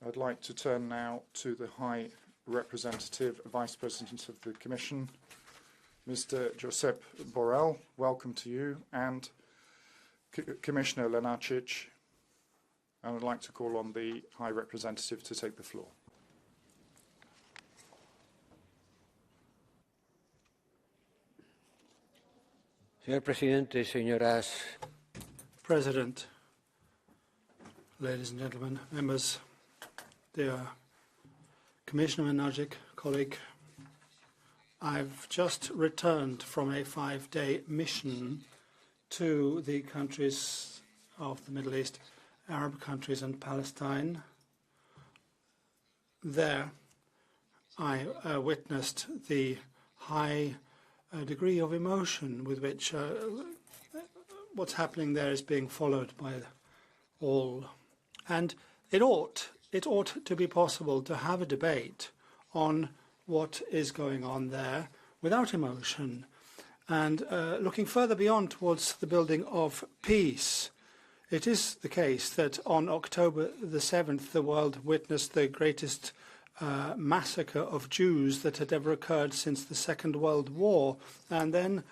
I'd like to turn now to the High Representative, Vice President of the Commission, Mr. Josep Borrell. Welcome to you, and Commissioner Lenarčič. And I'd like to call on the High Representative to take the floor. Señor Presidente, señoras. President, ladies and gentlemen, members, dear Commissioner Lenarčič, colleague, I've just returned from a 5-day mission to the countries of the Middle East, Arab countries and Palestine. There, I witnessed the high degree of emotion with which what's happening there is being followed by all. And it ought to be possible to have a debate on what is going on there without emotion and looking further beyond towards the building of peace. It is the case that on October the 7th, the world witnessed the greatest massacre of Jews that had ever occurred since the Second World War, and then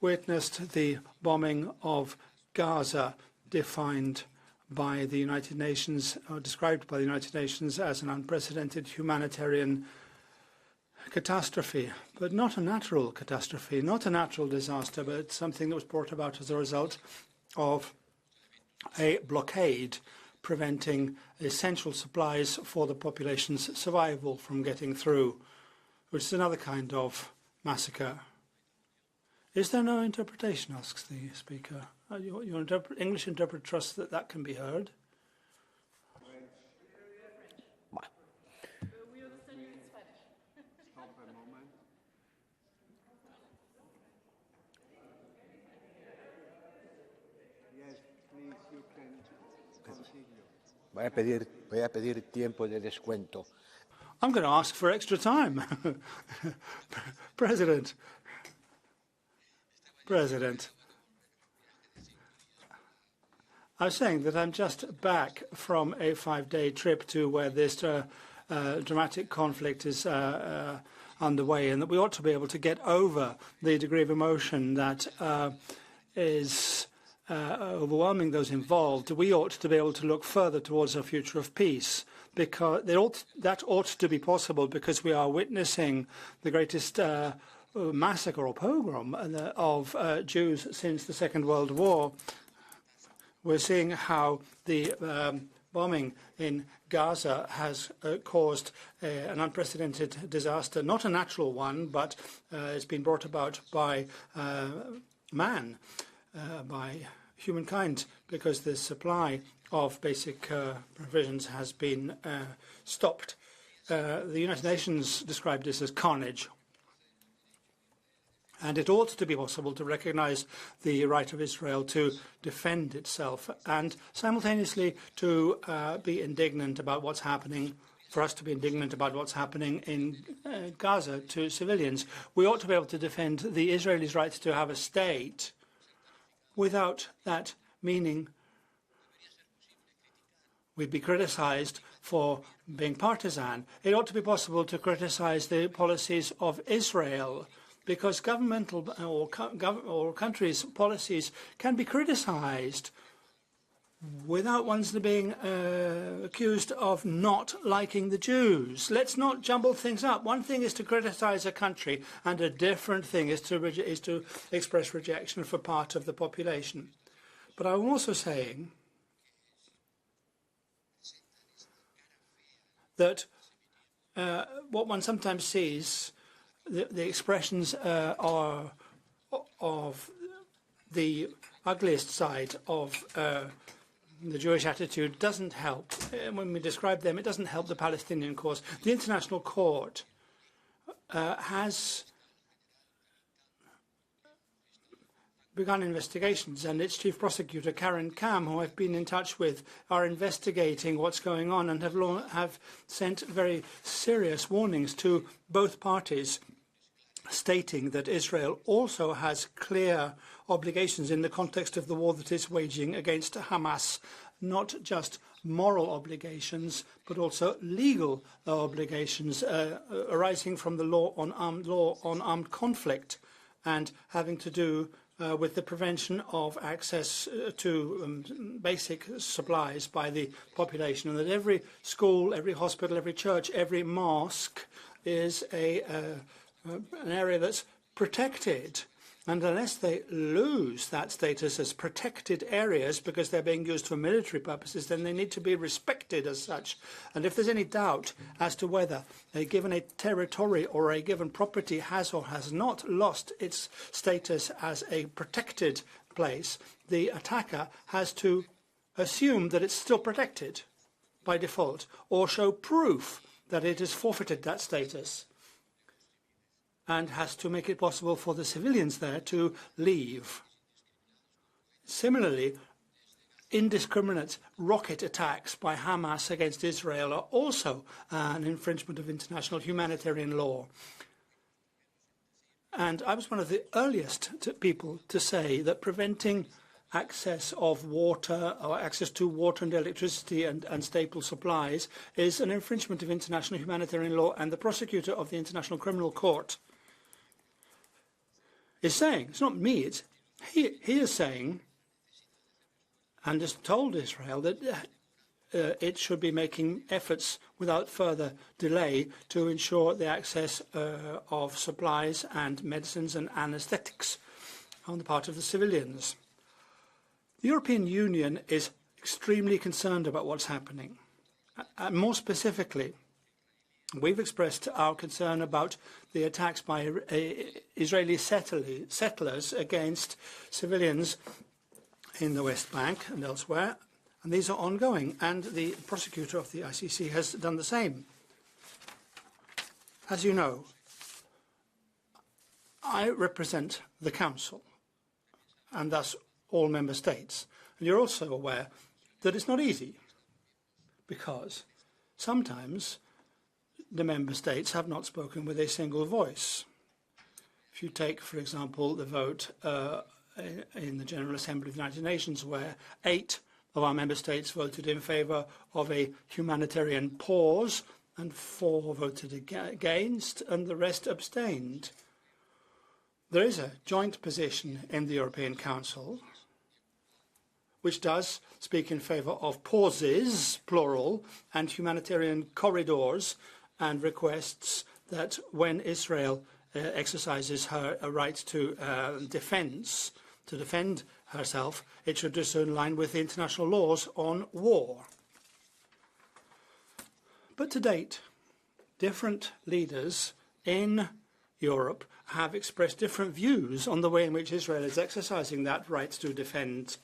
witnessed the bombing of Gaza, defined by the United Nations, or described by the United Nations as an unprecedented humanitarian catastrophe, but not a natural catastrophe, not a natural disaster, but something that was brought about as a result of a blockade preventing essential supplies for the population's survival from getting through, which is another kind of massacre. Is there no interpretation, asks the speaker. Your English interpreter trusts that that can be heard. We understand you in Spanish. Stop a moment. Yes, please, you can continue. Voy a pedir tiempo de descuento. I'm going to ask for extra time. President. I was saying that I'm just back from a 5-day trip to where this dramatic conflict is underway, and that we ought to be able to get over the degree of emotion that is overwhelming those involved. We ought to be able to look further towards a future of peace, because that ought to be possible because we are witnessing the greatest massacre or pogrom of Jews since the Second World War. We're seeing how the bombing in Gaza has caused an unprecedented disaster, not a natural one, but it's been brought about by man, by humankind, because the supply of basic provisions has been stopped. The United Nations described this as carnage. And it ought to be possible to recognize the right of Israel to defend itself and simultaneously to be indignant about what's happening, for us to be indignant about what's happening in Gaza to civilians. We ought to be able to defend the Israelis' right to have a state without that meaning we'd be criticized for being partisan. It ought to be possible to criticize the policies of Israel, because governmental or countries' policies can be criticized without ones being accused of not liking the Jews. Let's not jumble things up. One thing is to criticize a country, and a different thing is to express rejection for part of the population. But I'm also saying that what one sometimes sees, the expressions are of the ugliest side of the Jewish attitude doesn't help. When we describe them, it doesn't help the Palestinian cause. The International Court has begun investigations, and its chief prosecutor, Karen Kam, who I've been in touch with, are investigating what's going on and have sent very serious warnings to both parties, stating that Israel also has clear obligations in the context of the war that it's waging against Hamas, not just moral obligations, but also legal obligations arising from the law on armed conflict and having to do with the prevention of access to basic supplies by the population, and that every school, every hospital, every church, every mosque is an area that's protected. And unless they lose that status as protected areas because they're being used for military purposes, then they need to be respected as such. And if there's any doubt as to whether a given territory or a given property has or has not lost its status as a protected place, the attacker has to assume that it's still protected by default or show proof that it has forfeited that status, and has to make it possible for the civilians there to leave. Similarly, indiscriminate rocket attacks by Hamas against Israel are also an infringement of international humanitarian law. And I was one of the earliest people to say that preventing access of water or access to water and electricity and staple supplies is an infringement of international humanitarian law, and the prosecutor of the International Criminal Court is saying, it's not me, it's he is saying, and has told Israel that it should be making efforts without further delay to ensure the access of supplies and medicines and anesthetics on the part of the civilians. The European Union is extremely concerned about what's happening. More specifically, we've expressed our concern about the attacks by Israeli settlers against civilians in the West Bank and elsewhere, and these are ongoing, and the prosecutor of the ICC has done the same. As you know, I represent the Council, and thus all member states, and you're also aware that it's not easy, because sometimes the member states have not spoken with a single voice. If you take, for example, the vote in the General Assembly of the United Nations, where 8 of our member states voted in favour of a humanitarian pause and 4 voted against, and the rest abstained. There is a joint position in the European Council which does speak in favour of pauses, plural, and humanitarian corridors, and requests that when Israel exercises her right to defend herself, it should do so in line with the international laws on war. But to date, different leaders in Europe have expressed different views on the way in which Israel is exercising that right to defense.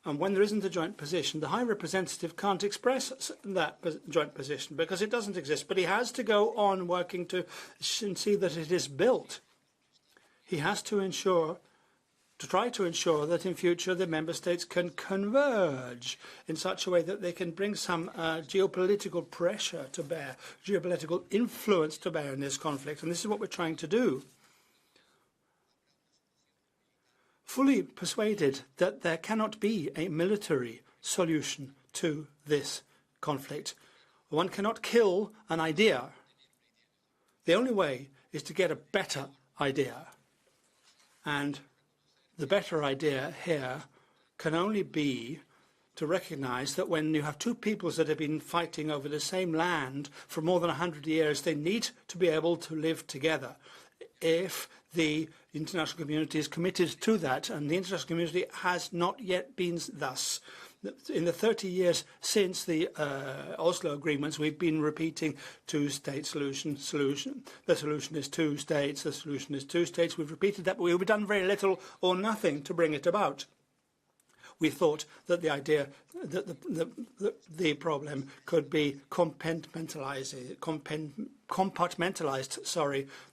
And when there isn't a joint position, the High Representative can't express that joint position because it doesn't exist. But he has to go on working to see that it is built. He has to try to ensure that in future the member states can converge in such a way that they can bring some geopolitical pressure to bear, geopolitical influence to bear in this conflict. And this is what we're trying to do. Fully persuaded that there cannot be a military solution to this conflict. One cannot kill an idea. The only way is to get a better idea. And the better idea here can only be to recognise that when you have two peoples that have been fighting over the same land for more than 100 years, they need to be able to live together. If the international community is committed to that, and the international community has not yet been thus. In the 30 years since the Oslo agreements, we've been repeating two-state solution. The solution is 2 states. The solution is 2 states. We've repeated that, but we've done very little or nothing to bring it about. We thought that the idea that the problem could be compartmentalized,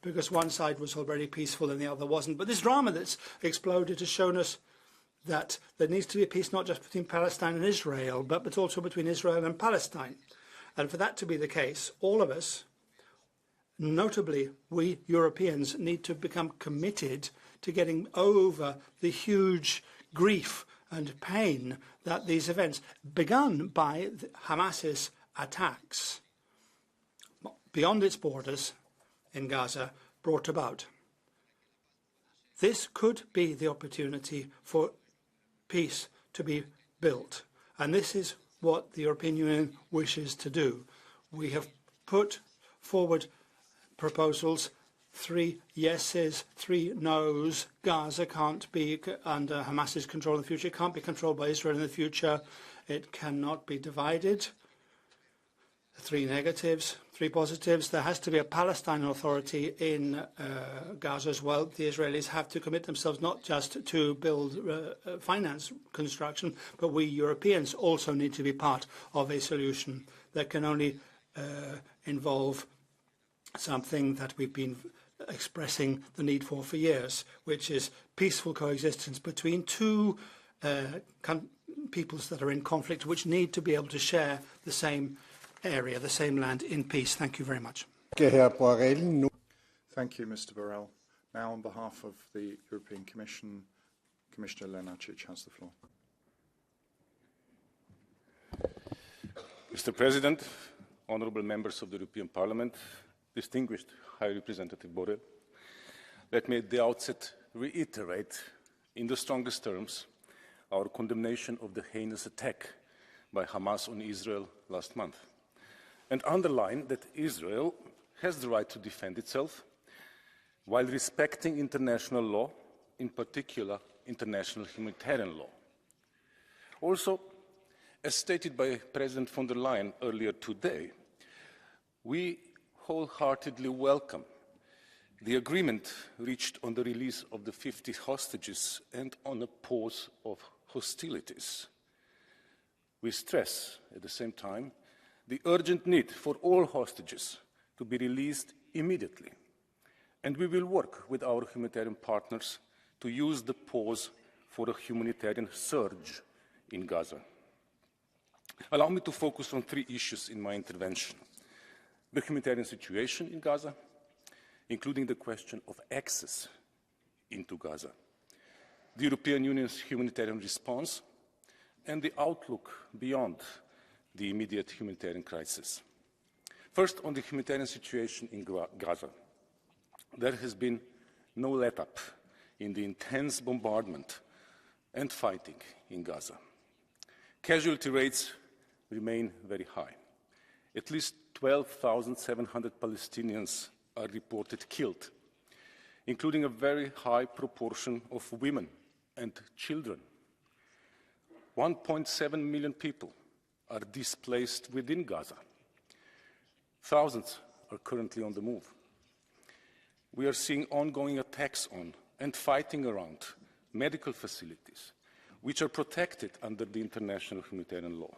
because one side was already peaceful and the other wasn't. But this drama that's exploded has shown us that there needs to be a peace not just between Palestine and Israel, but also between Israel and Palestine. And for that to be the case, all of us, notably we Europeans, need to become committed to getting over the huge grief and pain that these events, begun by Hamas's attacks beyond its borders in Gaza, brought about. This could be the opportunity for peace to be built, and this is what the European Union wishes to do. We have put forward proposals, 3 yeses, 3 noes. Gaza can't be under Hamas's control in the future. It can't be controlled by Israel in the future. It cannot be divided. 3 negatives, 3 positives. There has to be a Palestinian Authority in Gaza as well. The Israelis have to commit themselves not just to build finance construction, but we Europeans also need to be part of a solution that can only involve something that we've been expressing the need for years, which is peaceful coexistence between 2 peoples that are in conflict, which need to be able to share the same area, the same land, in peace. Thank you very much. Thank you, Mr. Borrell. Now, on behalf of the European Commission, Commissioner Lenarčič has the floor. Mr. President, honourable members of the European Parliament, distinguished High Representative Borrell, let me at the outset reiterate in the strongest terms our condemnation of the heinous attack by Hamas on Israel last month, and underline that Israel has the right to defend itself while respecting international law, in particular international humanitarian law. Also, as stated by President von der Leyen earlier today, we wholeheartedly welcome the agreement reached on the release of the 50 hostages and on a pause of hostilities. We stress, at the same time, the urgent need for all hostages to be released immediately, and we will work with our humanitarian partners to use the pause for a humanitarian surge in Gaza. Allow me to focus on 3 issues in my intervention: the humanitarian situation in Gaza, including the question of access into Gaza, the European Union's humanitarian response, and the outlook beyond the immediate humanitarian crisis. First, on the humanitarian situation in Gaza. There has been no let-up in the intense bombardment and fighting in Gaza. Casualty rates remain very high. At least 12,700 Palestinians are reported killed, including a very high proportion of women and children. 1.7 million people are displaced within Gaza. Thousands are currently on the move. We are seeing ongoing attacks on and fighting around medical facilities, which are protected under the international humanitarian law.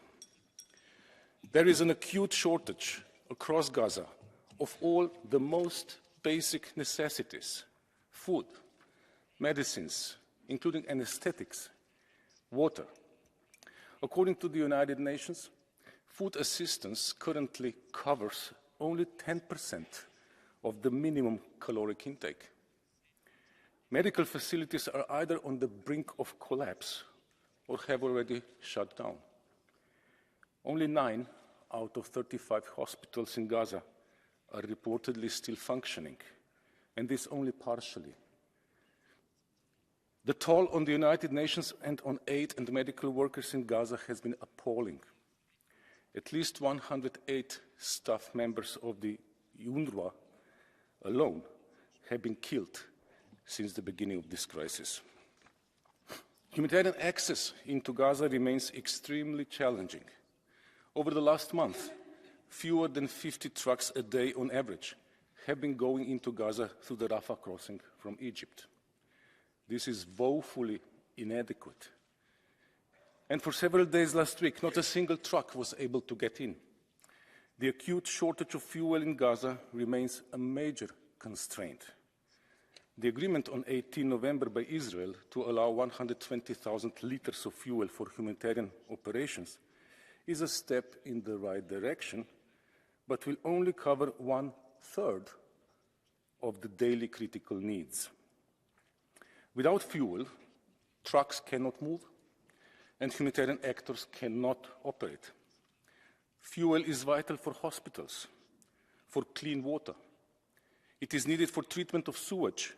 There is an acute shortage across Gaza of all the most basic necessities: food, medicines, including anesthetics, water. According to the United Nations, food assistance currently covers only 10% of the minimum caloric intake. Medical facilities are either on the brink of collapse or have already shut down. Only 9 out of 35 hospitals in Gaza are reportedly still functioning, and this only partially. The toll on the United Nations and on aid and medical workers in Gaza has been appalling. At least 108 staff members of the UNRWA alone have been killed since the beginning of this crisis. Humanitarian access into Gaza remains extremely challenging. Over the last month, fewer than 50 trucks a day on average have been going into Gaza through the Rafah crossing from Egypt. This is woefully inadequate. And for several days last week, not a single truck was able to get in. The acute shortage of fuel in Gaza remains a major constraint. The agreement on 18 November by Israel to allow 120,000 litres of fuel for humanitarian operations is a step in the right direction, but will only cover 1/3 of the daily critical needs. Without fuel, trucks cannot move, and humanitarian actors cannot operate. Fuel is vital for hospitals, for clean water. It is needed for treatment of sewage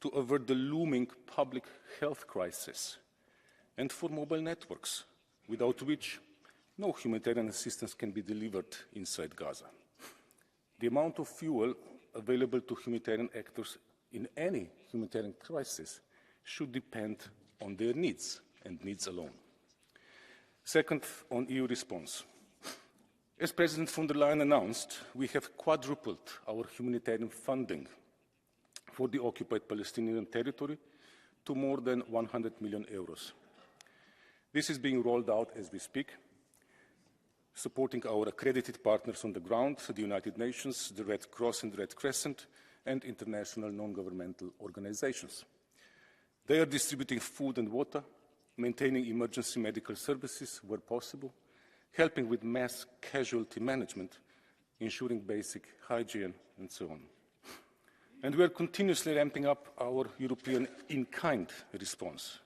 to avert the looming public health crisis, and for mobile networks, without which no humanitarian assistance can be delivered inside Gaza. The amount of fuel available to humanitarian actors in any humanitarian crisis should depend on their needs and needs alone. Second, on EU response. As President von der Leyen announced, we have quadrupled our humanitarian funding for the occupied Palestinian territory to more than 100 million euros. This is being rolled out as we speak, supporting our accredited partners on the ground, the United Nations, the Red Cross and the Red Crescent, and international non-governmental organizations. They are distributing food and water, maintaining emergency medical services where possible, helping with mass casualty management, ensuring basic hygiene, and so on. And we are continuously ramping up our European in-kind response.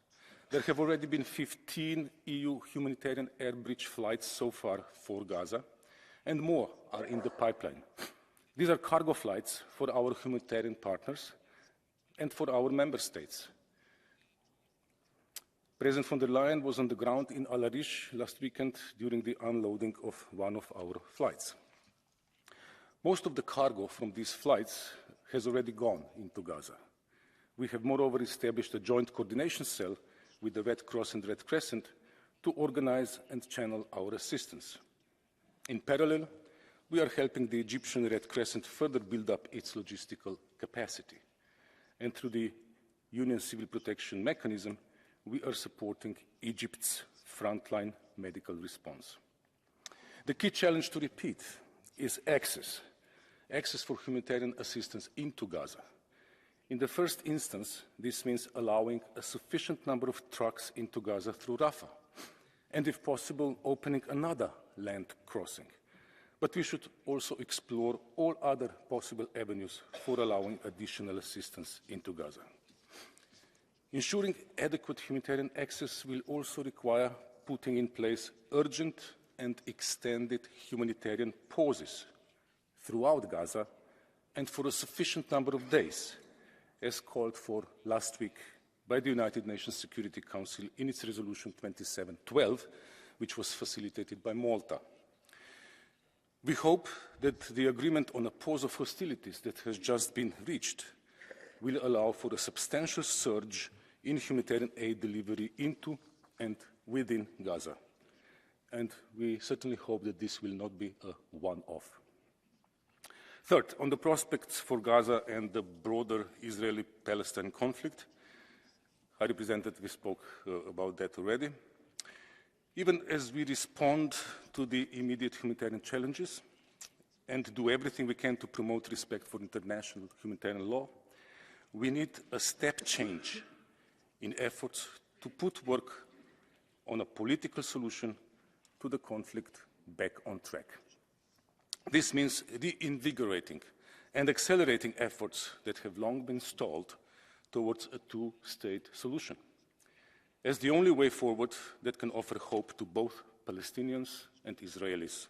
There have already been 15 EU humanitarian air bridge flights so far for Gaza, and more are in the pipeline. These are cargo flights for our humanitarian partners and for our member states. President von der Leyen was on the ground in Al Arish last weekend during the unloading of one of our flights. Most of the cargo from these flights has already gone into Gaza. We have moreover established a joint coordination cell with the Red Cross and Red Crescent to organize and channel our assistance. In parallel, we are helping the Egyptian Red Crescent further build up its logistical capacity. And through the Union Civil Protection Mechanism, we are supporting Egypt's frontline medical response. The key challenge to repeat is access for humanitarian assistance into Gaza. In the first instance, this means allowing a sufficient number of trucks into Gaza through Rafah, and if possible, opening another land crossing. But we should also explore all other possible avenues for allowing additional assistance into Gaza. Ensuring adequate humanitarian access will also require putting in place urgent and extended humanitarian pauses throughout Gaza and for a sufficient number of days, as called for last week by the United Nations Security Council in its Resolution 2712, which was facilitated by Malta. We hope that the agreement on a pause of hostilities that has just been reached will allow for a substantial surge in humanitarian aid delivery into and within Gaza. And we certainly hope that this will not be a one-off. Third, on the prospects for Gaza and the broader Israeli-Palestine conflict, High Representative spoke about that already. Even as we respond to the immediate humanitarian challenges and do everything we can to promote respect for international humanitarian law, we need a step change in efforts to put work on a political solution to the conflict back on track. This means reinvigorating and accelerating efforts that have long been stalled towards a two-state solution, as the only way forward that can offer hope to both Palestinians and Israelis.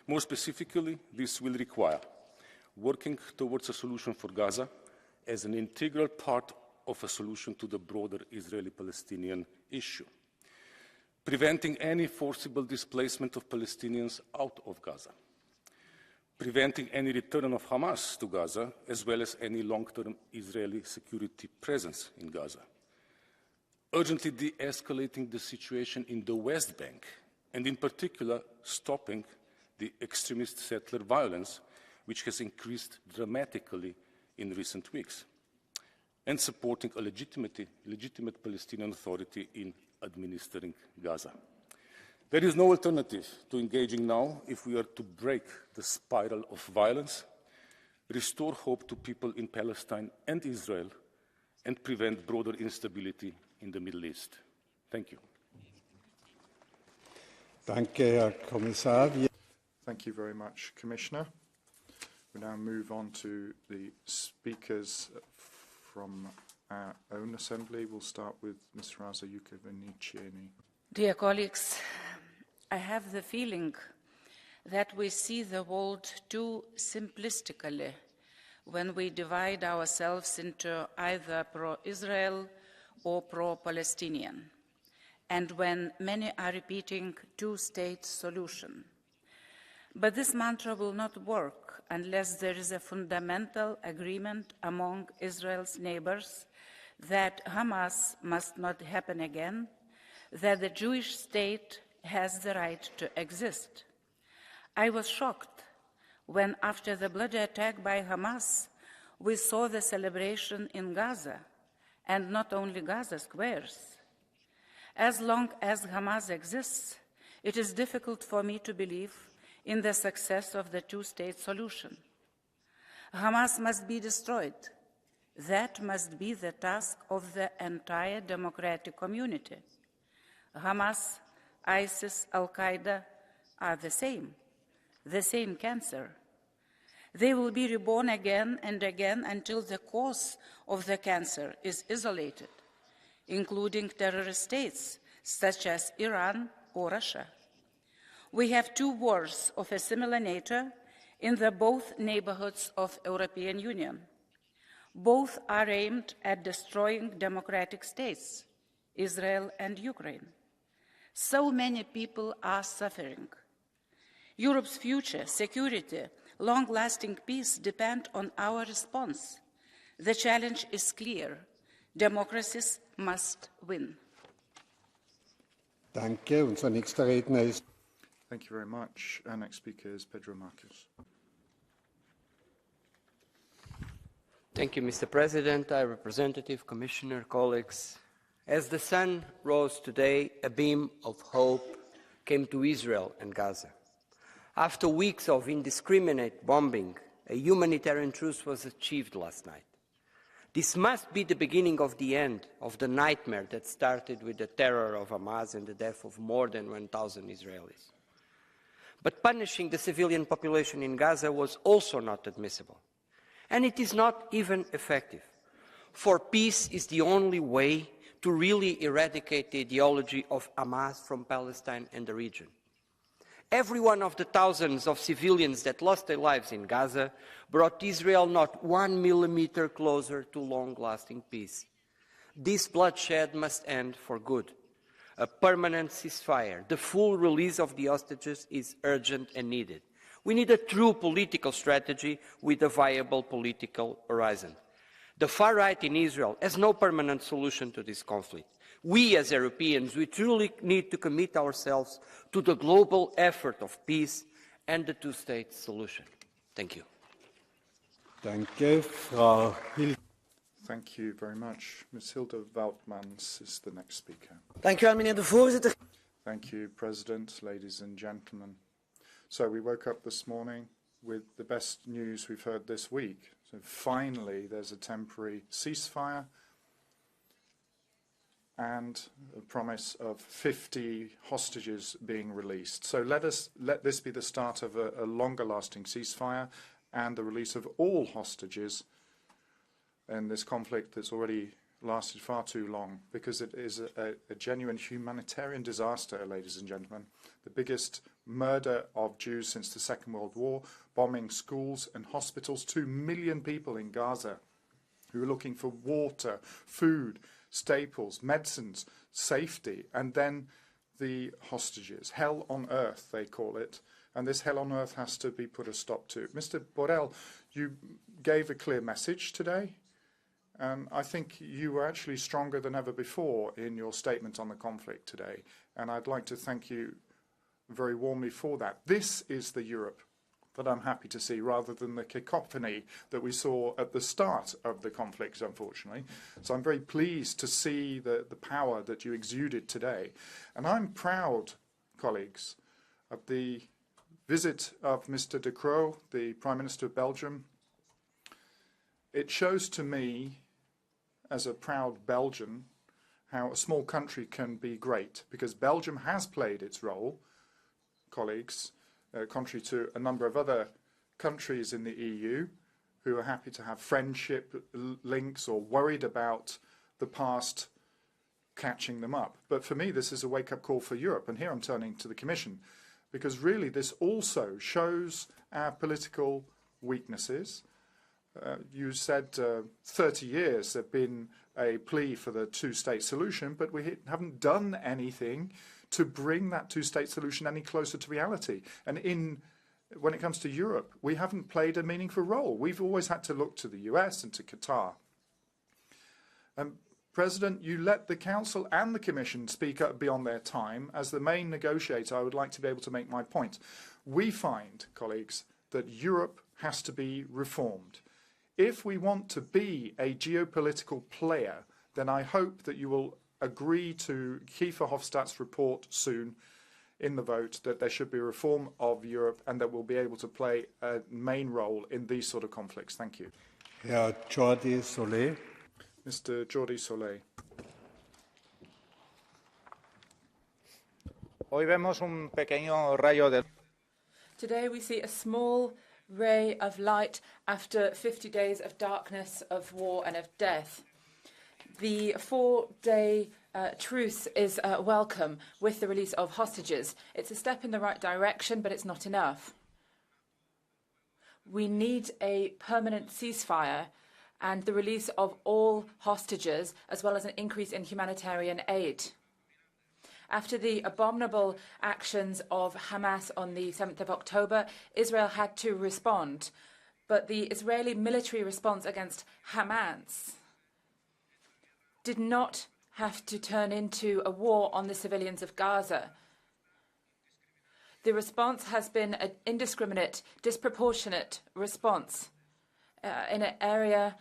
More specifically, this will require working towards a solution for Gaza as an integral part of a solution to the broader Israeli-Palestinian issue, preventing any forcible displacement of Palestinians out of Gaza, preventing any return of Hamas to Gaza, as well as any long-term Israeli security presence in Gaza, urgently de-escalating the situation in the West Bank, and in particular, stopping the extremist settler violence, which has increased dramatically in recent weeks, and supporting a legitimate Palestinian Authority in administering Gaza. There is no alternative to engaging now if we are to break the spiral of violence, restore hope to people in Palestine and Israel, and prevent broader instability in the Middle East. Thank you. Danke, Herr Kommissar. Thank you very much, Commissioner. We now move on to the speakers from our own assembly. We'll start with Ms. Raza Yukovinicini. Dear colleagues, I have the feeling that we see the world too simplistically when we divide ourselves into either pro-Israel or pro-Palestinian, and when many are repeating two-state solution. But this mantra will not work unless there is a fundamental agreement among Israel's neighbors that Hamas must not happen again, that the Jewish state has the right to exist. I was shocked when, after the bloody attack by Hamas, we saw the celebration in Gaza, and not only Gaza squares. As long as Hamas exists, it is difficult for me to believe in the success of the two-state solution. Hamas must be destroyed. That must be the task of the entire democratic community. Hamas, ISIS, Al-Qaeda are the same cancer. They will be reborn again and again until the cause of the cancer is isolated, including terrorist states such as Iran or Russia. We have two wars of a similar nature in the both neighborhoods of the European Union. Both are aimed at destroying democratic states, Israel and Ukraine. So many people are suffering. Europe's future, security, long-lasting peace depend on our response. The challenge is clear. Democracies must win. Danke. Unser nächster Redner ist Thank you very much. Our next speaker is Pedro Marques. Thank you, Mr. President, High Representative, Commissioner, colleagues. As the sun rose today, a beam of hope came to Israel and Gaza. After weeks of indiscriminate bombing, a humanitarian truce was achieved last night. This must be the beginning of the end of the nightmare that started with the terror of Hamas and the death of more than 1,000 Israelis. But punishing the civilian population in Gaza was also not admissible. And it is not even effective. For peace is the only way to really eradicate the ideology of Hamas from Palestine and the region. Every one of the thousands of civilians that lost their lives in Gaza brought Israel not 1 millimeter closer to long-lasting peace. This bloodshed must end for good. A permanent ceasefire, the full release of the hostages is urgent and needed. We need a true political strategy with a viable political horizon. The far right in Israel has no permanent solution to this conflict. We as Europeans, we truly need to commit ourselves to the global effort of peace and the two-state solution. Thank you. Danke, Frau Hill. Thank you very much. Ms. Hilde Woutmans is the next speaker. Dank u wel, meneer de voorzitter. Thank you, President, ladies and gentlemen. So we woke up this morning with the best news we've heard this week. So finally, there's a temporary ceasefire and a promise of 50 hostages being released. So let this be the start of a longer-lasting ceasefire and the release of all hostages in this conflict that's already lasted far too long, because it is a genuine humanitarian disaster, ladies and gentlemen. The biggest murder of Jews since the Second World War, bombing schools and hospitals, 2 million people in Gaza who are looking for water, food, staples, medicines, safety, and then the hostages. Hell on earth, they call it, and this hell on earth has to be put a stop to. Mr. Borrell, you gave a clear message today. I think you were actually stronger than ever before in your statement on the conflict today, and I'd like to thank you very warmly for that. This is the Europe that I'm happy to see, rather than the cacophony that we saw at the start of the conflict, unfortunately. So I'm very pleased to see the power that you exuded today. And I'm proud, colleagues, of the visit of Mr. De Croo, the Prime Minister of Belgium. It shows to me, as a proud Belgian, how a small country can be great, because Belgium has played its role, colleagues, contrary to a number of other countries in the EU who are happy to have friendship links or worried about the past catching them up. But for me, this is a wake-up call for Europe, and here I'm turning to the Commission, because really this also shows our political weaknesses. You said 30 years there have been a plea for the two-state solution, but we haven't done anything to bring that two-state solution any closer to reality. And when it comes to Europe, we haven't played a meaningful role. We've always had to look to the US and to Qatar. President, you let the Council and the Commission speak up beyond their time. As the main negotiator, I would like to be able to make my point. We find, colleagues, that Europe has to be reformed. If we want to be a geopolitical player, then I hope that you will agree to Kiefer Hofstadt's report soon in the vote that there should be a reform of Europe and that we'll be able to play a main role in these sort of conflicts. Thank you. Herr Jordi Solé. Mr. Jordi Solé. Hoy vemos un pequeño rayo de... Today we see a small ray of light after 50 days of darkness, of war and of death. The 4-day truce is welcome with the release of hostages. It's a step in the right direction, but it's not enough. We need a permanent ceasefire and the release of all hostages, as well as an increase in humanitarian aid. After the abominable actions of Hamas on the 7th of October, Israel had to respond. But the Israeli military response against Hamas did not have to turn into a war on the civilians of Gaza. The response has been an indiscriminate, disproportionate response in an area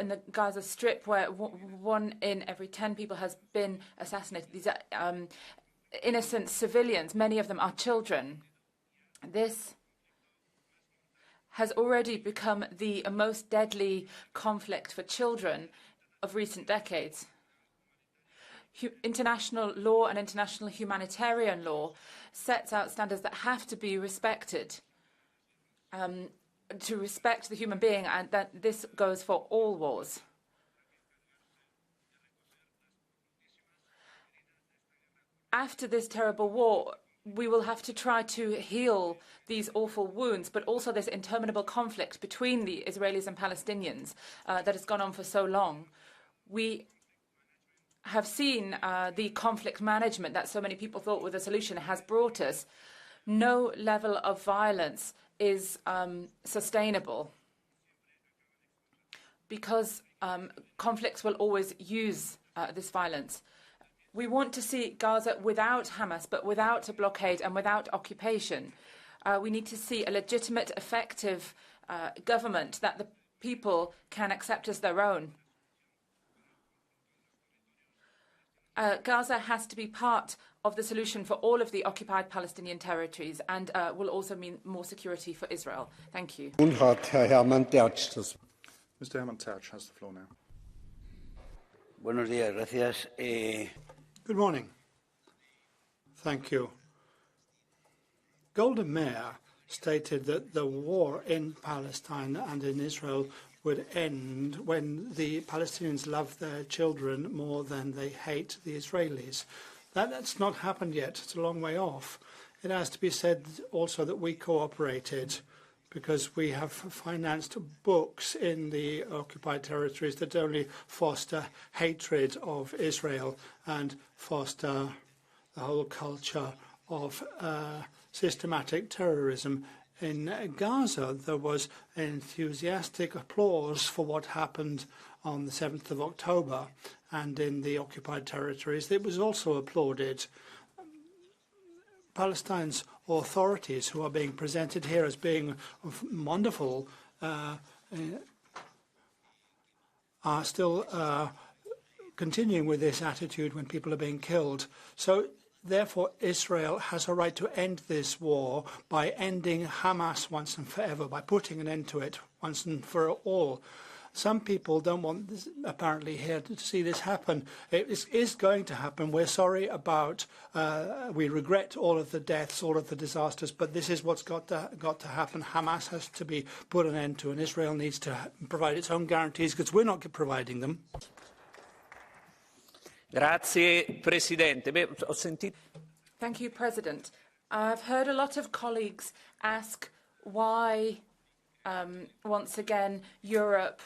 in the Gaza Strip where 1 in every 10 people has been assassinated. These are innocent civilians, many of them are children. This has already become the most deadly conflict for children of recent decades. International law and international humanitarian law sets out standards that have to be respected, to respect the human being, and that this goes for all wars. After this terrible war, we will have to try to heal these awful wounds, but also this interminable conflict between the Israelis and Palestinians that has gone on for so long. We have seen the conflict management that so many people thought were the solution has brought us. No level of violence is sustainable because conflicts will always use this violence. We want to see Gaza without Hamas, but without a blockade and without occupation. We need to see a legitimate, effective government that the people can accept as their own. Gaza has to be part of the solution for all of the occupied Palestinian territories and will also mean more security for Israel. Thank you. Mr. Herman Terch has the floor now. Buenos días, gracias. Good morning. Thank you. Golda Meir stated that the war in Palestine and in Israel would end when the Palestinians love their children more than they hate the Israelis. That's not happened yet. It's a long way off. It has to be said also that we cooperated because we have financed books in the occupied territories that only foster hatred of Israel and foster the whole culture of systematic terrorism. In Gaza, there was enthusiastic applause for what happened on the 7th of October, and in the occupied territories, it was also applauded. Palestine's authorities, who are being presented here as being wonderful, are still continuing with this attitude when people are being killed. So, therefore, Israel has a right to end this war by ending Hamas once and forever, by putting an end to it once and for all. Some people don't want this, apparently, here to see this happen. It is going to happen. We're sorry about, we regret all of the deaths, all of the disasters, but this is what's got to happen. Hamas has to be put an end to, and Israel needs to provide its own guarantees because we're not providing them. Grazie, Presidente. Beh, ho sentito... Thank you, President. I've heard a lot of colleagues ask why, once again, Europe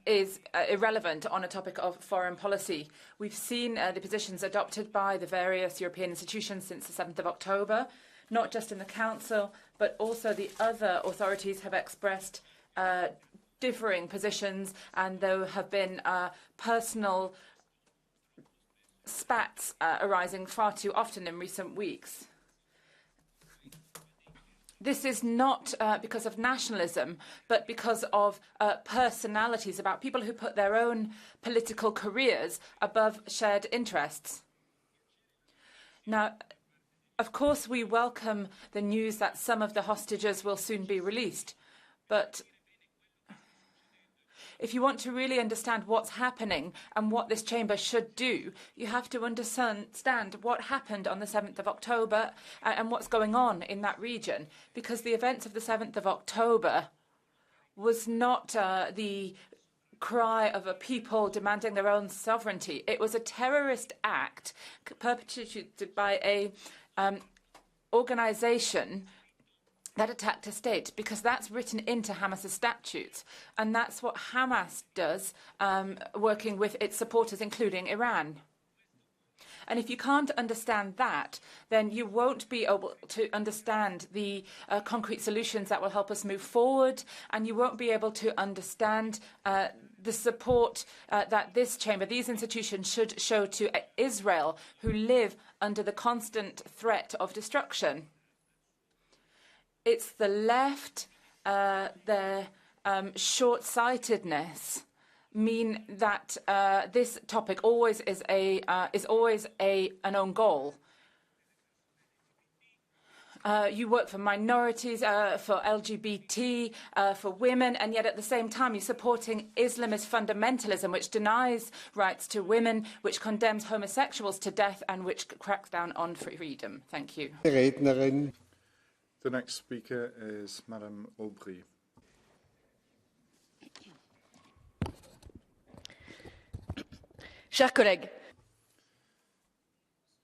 is irrelevant on a topic of foreign policy. We've seen the positions adopted by the various European institutions since the 7th of October, not just in the Council, but also the other authorities have expressed differing positions, and there have been personal spats arising far too often in recent weeks. This is not because of nationalism, but because of personalities, about people who put their own political careers above shared interests. Now, of course, we welcome the news that some of the hostages will soon be released, but if you want to really understand what's happening and what this chamber should do, you have to understand what happened on the 7th of October and what's going on in that region, because the events of the 7th of October was not the cry of a people demanding their own sovereignty. It was a terrorist act perpetrated by a organisation that attacked a state, because that's written into Hamas's statutes, and that's what Hamas does, working with its supporters, including Iran. And if you can't understand that, then you won't be able to understand the concrete solutions that will help us move forward, and you won't be able to understand the support that this chamber, these institutions, should show to Israel, who live under the constant threat of destruction. It's the left, their short-sightedness mean that this topic always is an own goal. You work for minorities, for LGBT, for women, and yet at the same time you're supporting Islamist fundamentalism, which denies rights to women, which condemns homosexuals to death, and which cracks down on freedom. Thank you. The next speaker is Madame Aubry. Chers collègues,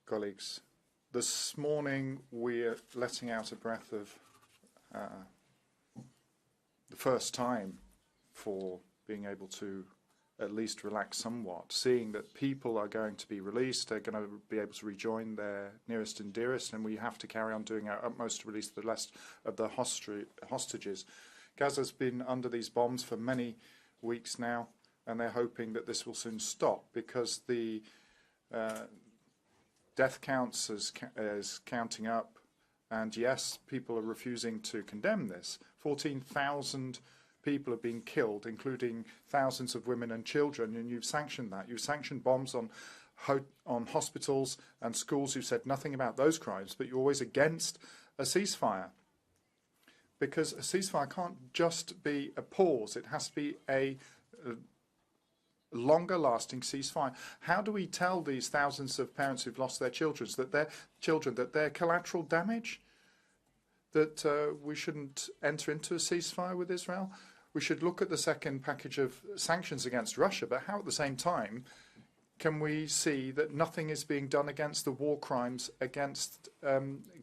Colleagues, this morning we're letting out a breath of the first time for being able to at least relax somewhat, seeing that people are going to be released, they're going to be able to rejoin their nearest and dearest, and we have to carry on doing our utmost to release the rest of the hostages. Gaza's been under these bombs for many weeks now, and they're hoping that this will soon stop, because the death counts is counting up, and yes, people are refusing to condemn this. 14,000 people have been killed, including thousands of women and children, and you've sanctioned that. You've sanctioned bombs on hospitals and schools. You've said nothing about those crimes, but you're always against a ceasefire, because a ceasefire can't just be a pause. It has to be a longer-lasting ceasefire. How do we tell these thousands of parents who've lost their children that they're collateral damage, that we shouldn't enter into a ceasefire with Israel? We should look at the second package of sanctions against Russia, but how at the same time can we see that nothing is being done against the war crimes against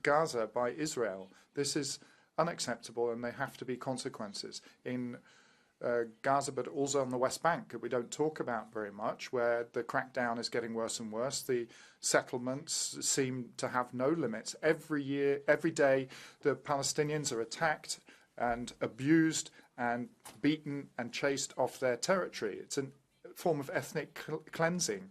Gaza by Israel? This is unacceptable, and there have to be consequences in Gaza, but also on the West Bank, that we don't talk about very much, where the crackdown is getting worse and worse. The settlements seem to have no limits. Every day, the Palestinians are attacked and abused and beaten and chased off their territory. It's a form of ethnic cleansing.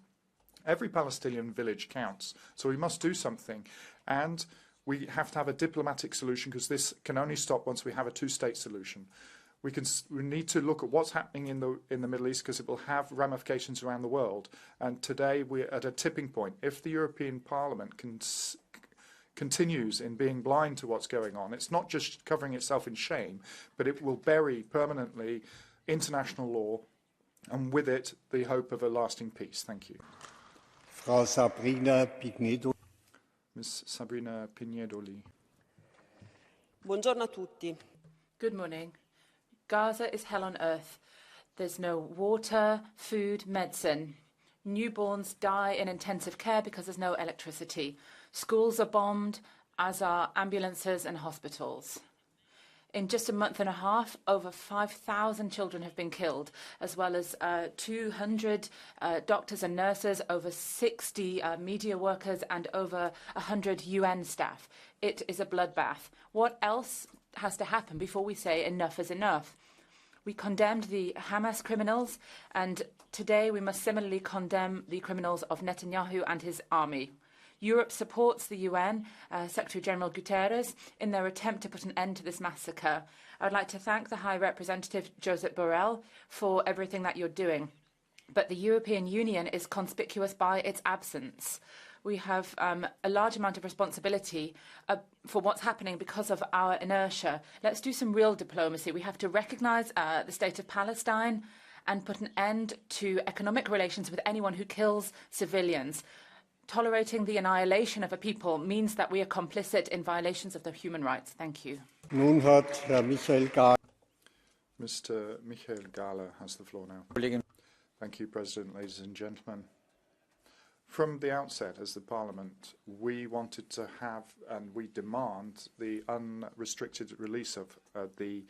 Every Palestinian village counts, so we must do something. And we have to have a diplomatic solution, because this can only stop once we have a two-state solution. We need to look at what's happening in the Middle East, because it will have ramifications around the world. And today we're at a tipping point. If the European Parliament continues in being blind to what's going on, it's not just covering itself in shame, but it will bury permanently international law, and with it the hope of a lasting peace. Thank you. Frau Sabrina Pignedoli. Ms. Sabrina Pignedoli. buongiorno a tutti. Good morning. Gaza is hell on earth. There's no water, food, medicine. Newborns die in intensive care because there's no electricity. Schools are bombed, as are ambulances and hospitals. In just a month and a half, over 5,000 children have been killed, as well as 200 doctors and nurses, over 60 media workers, and over 100 UN staff. It is a bloodbath. What else has to happen before we say enough is enough? We condemned the Hamas criminals, and today we must similarly condemn the criminals of Netanyahu and his army. Europe supports the UN, Secretary-General Guterres, in their attempt to put an end to this massacre. I would like to thank the High Representative Josep Borrell for everything that you're doing. But the European Union is conspicuous by its absence. We have a large amount of responsibility for what's happening because of our inertia. Let's do some real diplomacy. We have to recognise the state of Palestine and put an end to economic relations with anyone who kills civilians. Tolerating the annihilation of a people means that we are complicit in violations of their human rights. Thank you. Nun hat Herr Michael Gahler. Mr. Michael Gahler has the floor now. Thank you, President, ladies and gentlemen. From the outset, as the Parliament, we wanted to have and we demand the unrestricted release of the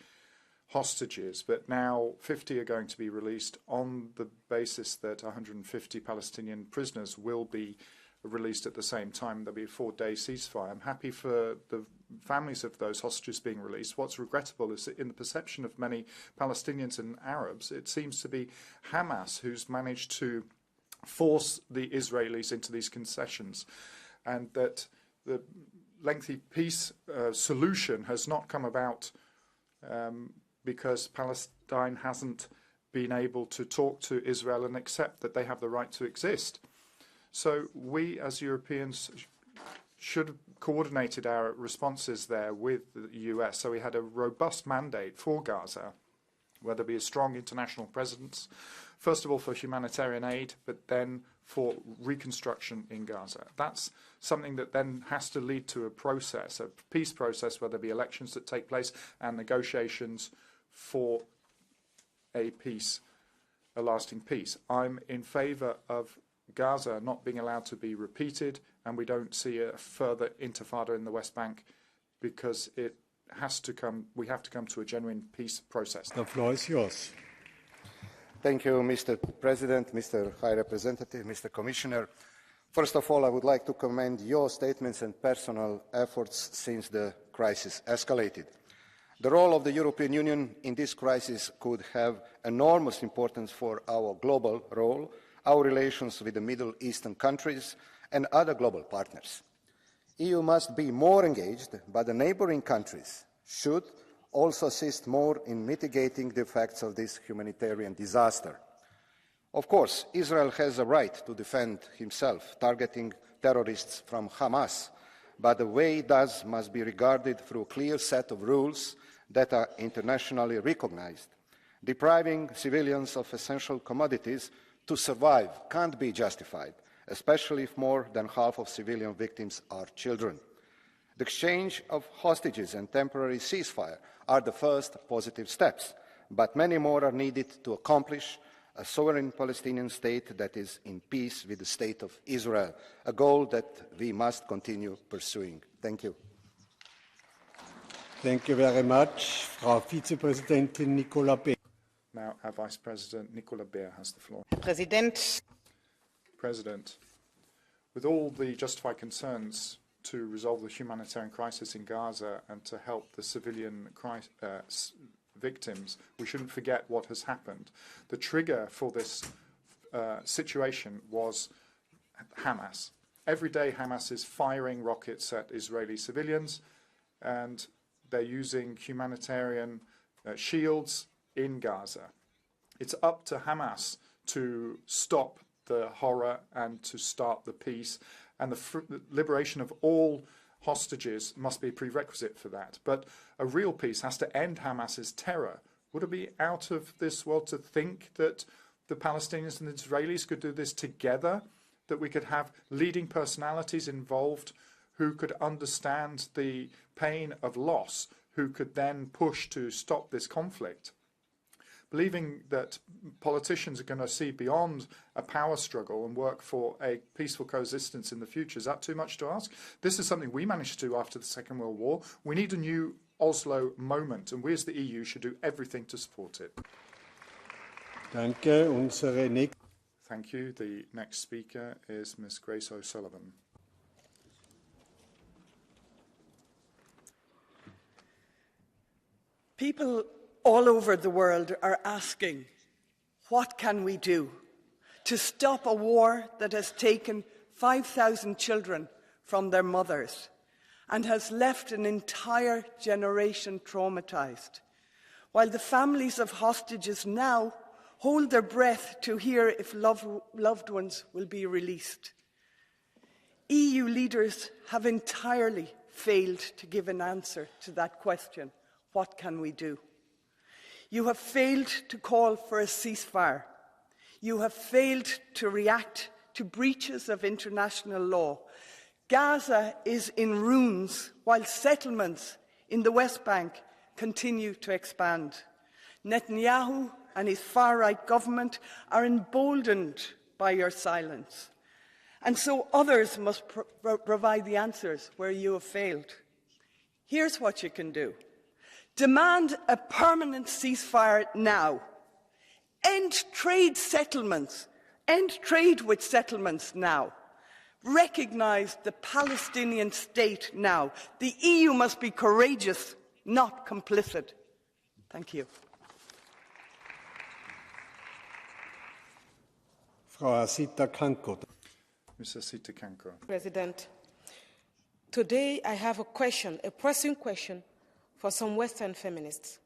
hostages, but now 50 are going to be released on the basis that 150 Palestinian prisoners will be released at the same time. There'll be a 4-day ceasefire. I'm happy for the families of those hostages being released. What's regrettable is that in the perception of many Palestinians and Arabs, it seems to be Hamas who's managed to force the Israelis into these concessions, and that the lengthy peace solution has not come about because Palestine hasn't been able to talk to Israel and accept that they have the right to exist. So we as Europeans should have coordinated our responses there with the US. So we had a robust mandate for Gaza, where there be a strong international presence, first of all for humanitarian aid, but then for reconstruction in Gaza. That's something that then has to lead to a process, a peace process, where there be elections that take place and negotiations for a peace, a lasting peace. I'm in favour of Gaza not being allowed to be repeated, and we don't see a further intifada in the West Bank because it has to come. We have to come to a genuine peace process. The floor is yours. Thank you, Mr. President, Mr. High Representative, Mr. Commissioner. First of all, I would like to commend your statements and personal efforts since the crisis escalated. The role of the European Union in this crisis could have enormous importance for our global role, our relations with the Middle Eastern countries and other global partners. The EU must be more engaged, but the neighbouring countries should also assist more in mitigating the effects of this humanitarian disaster. Of course, Israel has a right to defend himself, targeting terrorists from Hamas, but the way it does must be regarded through a clear set of rules that are internationally recognized. Depriving civilians of essential commodities to survive can't be justified, especially if more than half of civilian victims are children. The exchange of hostages and temporary ceasefire are the first positive steps, but many more are needed to accomplish a sovereign Palestinian state that is in peace with the State of Israel, a goal that we must continue pursuing. Thank you. Thank you very much. Frau Vizepräsidentin Nicola Beer. Now our Vice President Nicola Beer has the floor. President, with all the justified concerns to resolve the humanitarian crisis in Gaza and to help the civilian victims, we shouldn't forget what has happened. The trigger for this situation was Hamas. Every day Hamas is firing rockets at Israeli civilians, and they're using humanitarian shields in Gaza. It's up to Hamas to stop the horror and to start the peace, and the liberation of all hostages must be a prerequisite for that. But a real peace has to end Hamas's terror. Would it be out of this world to think that the Palestinians and the Israelis could do this together, that we could have leading personalities involved who could understand the pain of loss, who could then push to stop this conflict? believing that politicians are going to see beyond a power struggle and work for a peaceful coexistence in the future. Is that too much to ask? This is something we managed to do after the Second World War. We need a new Oslo moment, and we as the EU should do everything to support it. Thank you. The next speaker is Ms. Grace O'Sullivan. People all over the world are asking, what can we do to stop a war that has taken 5,000 children from their mothers and has left an entire generation traumatized, while the families of hostages now hold their breath to hear if loved ones will be released. EU leaders have entirely failed to give an answer to that question. What can we do? You have failed to call for a ceasefire. You have failed to react to breaches of international law. Gaza is in ruins while settlements in the West Bank continue to expand. Netanyahu and his far-right government are emboldened by your silence. And so others must provide the answers where you have failed. Here's what you can do. Demand a permanent ceasefire now. End trade settlements. End trade with settlements now. Recognise the Palestinian state now. The EU must be courageous, not complicit. Thank you. Mr. Sita Kanko. President, today I have a question, a pressing question for some Western feminists.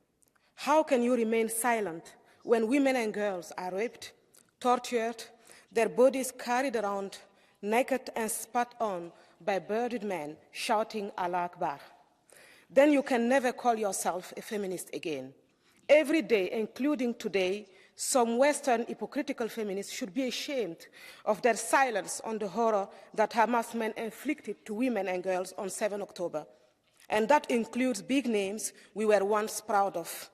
How can you remain silent when women and girls are raped, tortured, their bodies carried around naked and spat on by bearded men shouting Allah Akbar? Then you can never call yourself a feminist again. Every day, including today, some Western hypocritical feminists should be ashamed of their silence on the horror that Hamas men inflicted to women and girls on 7 October. And that includes big names we were once proud of.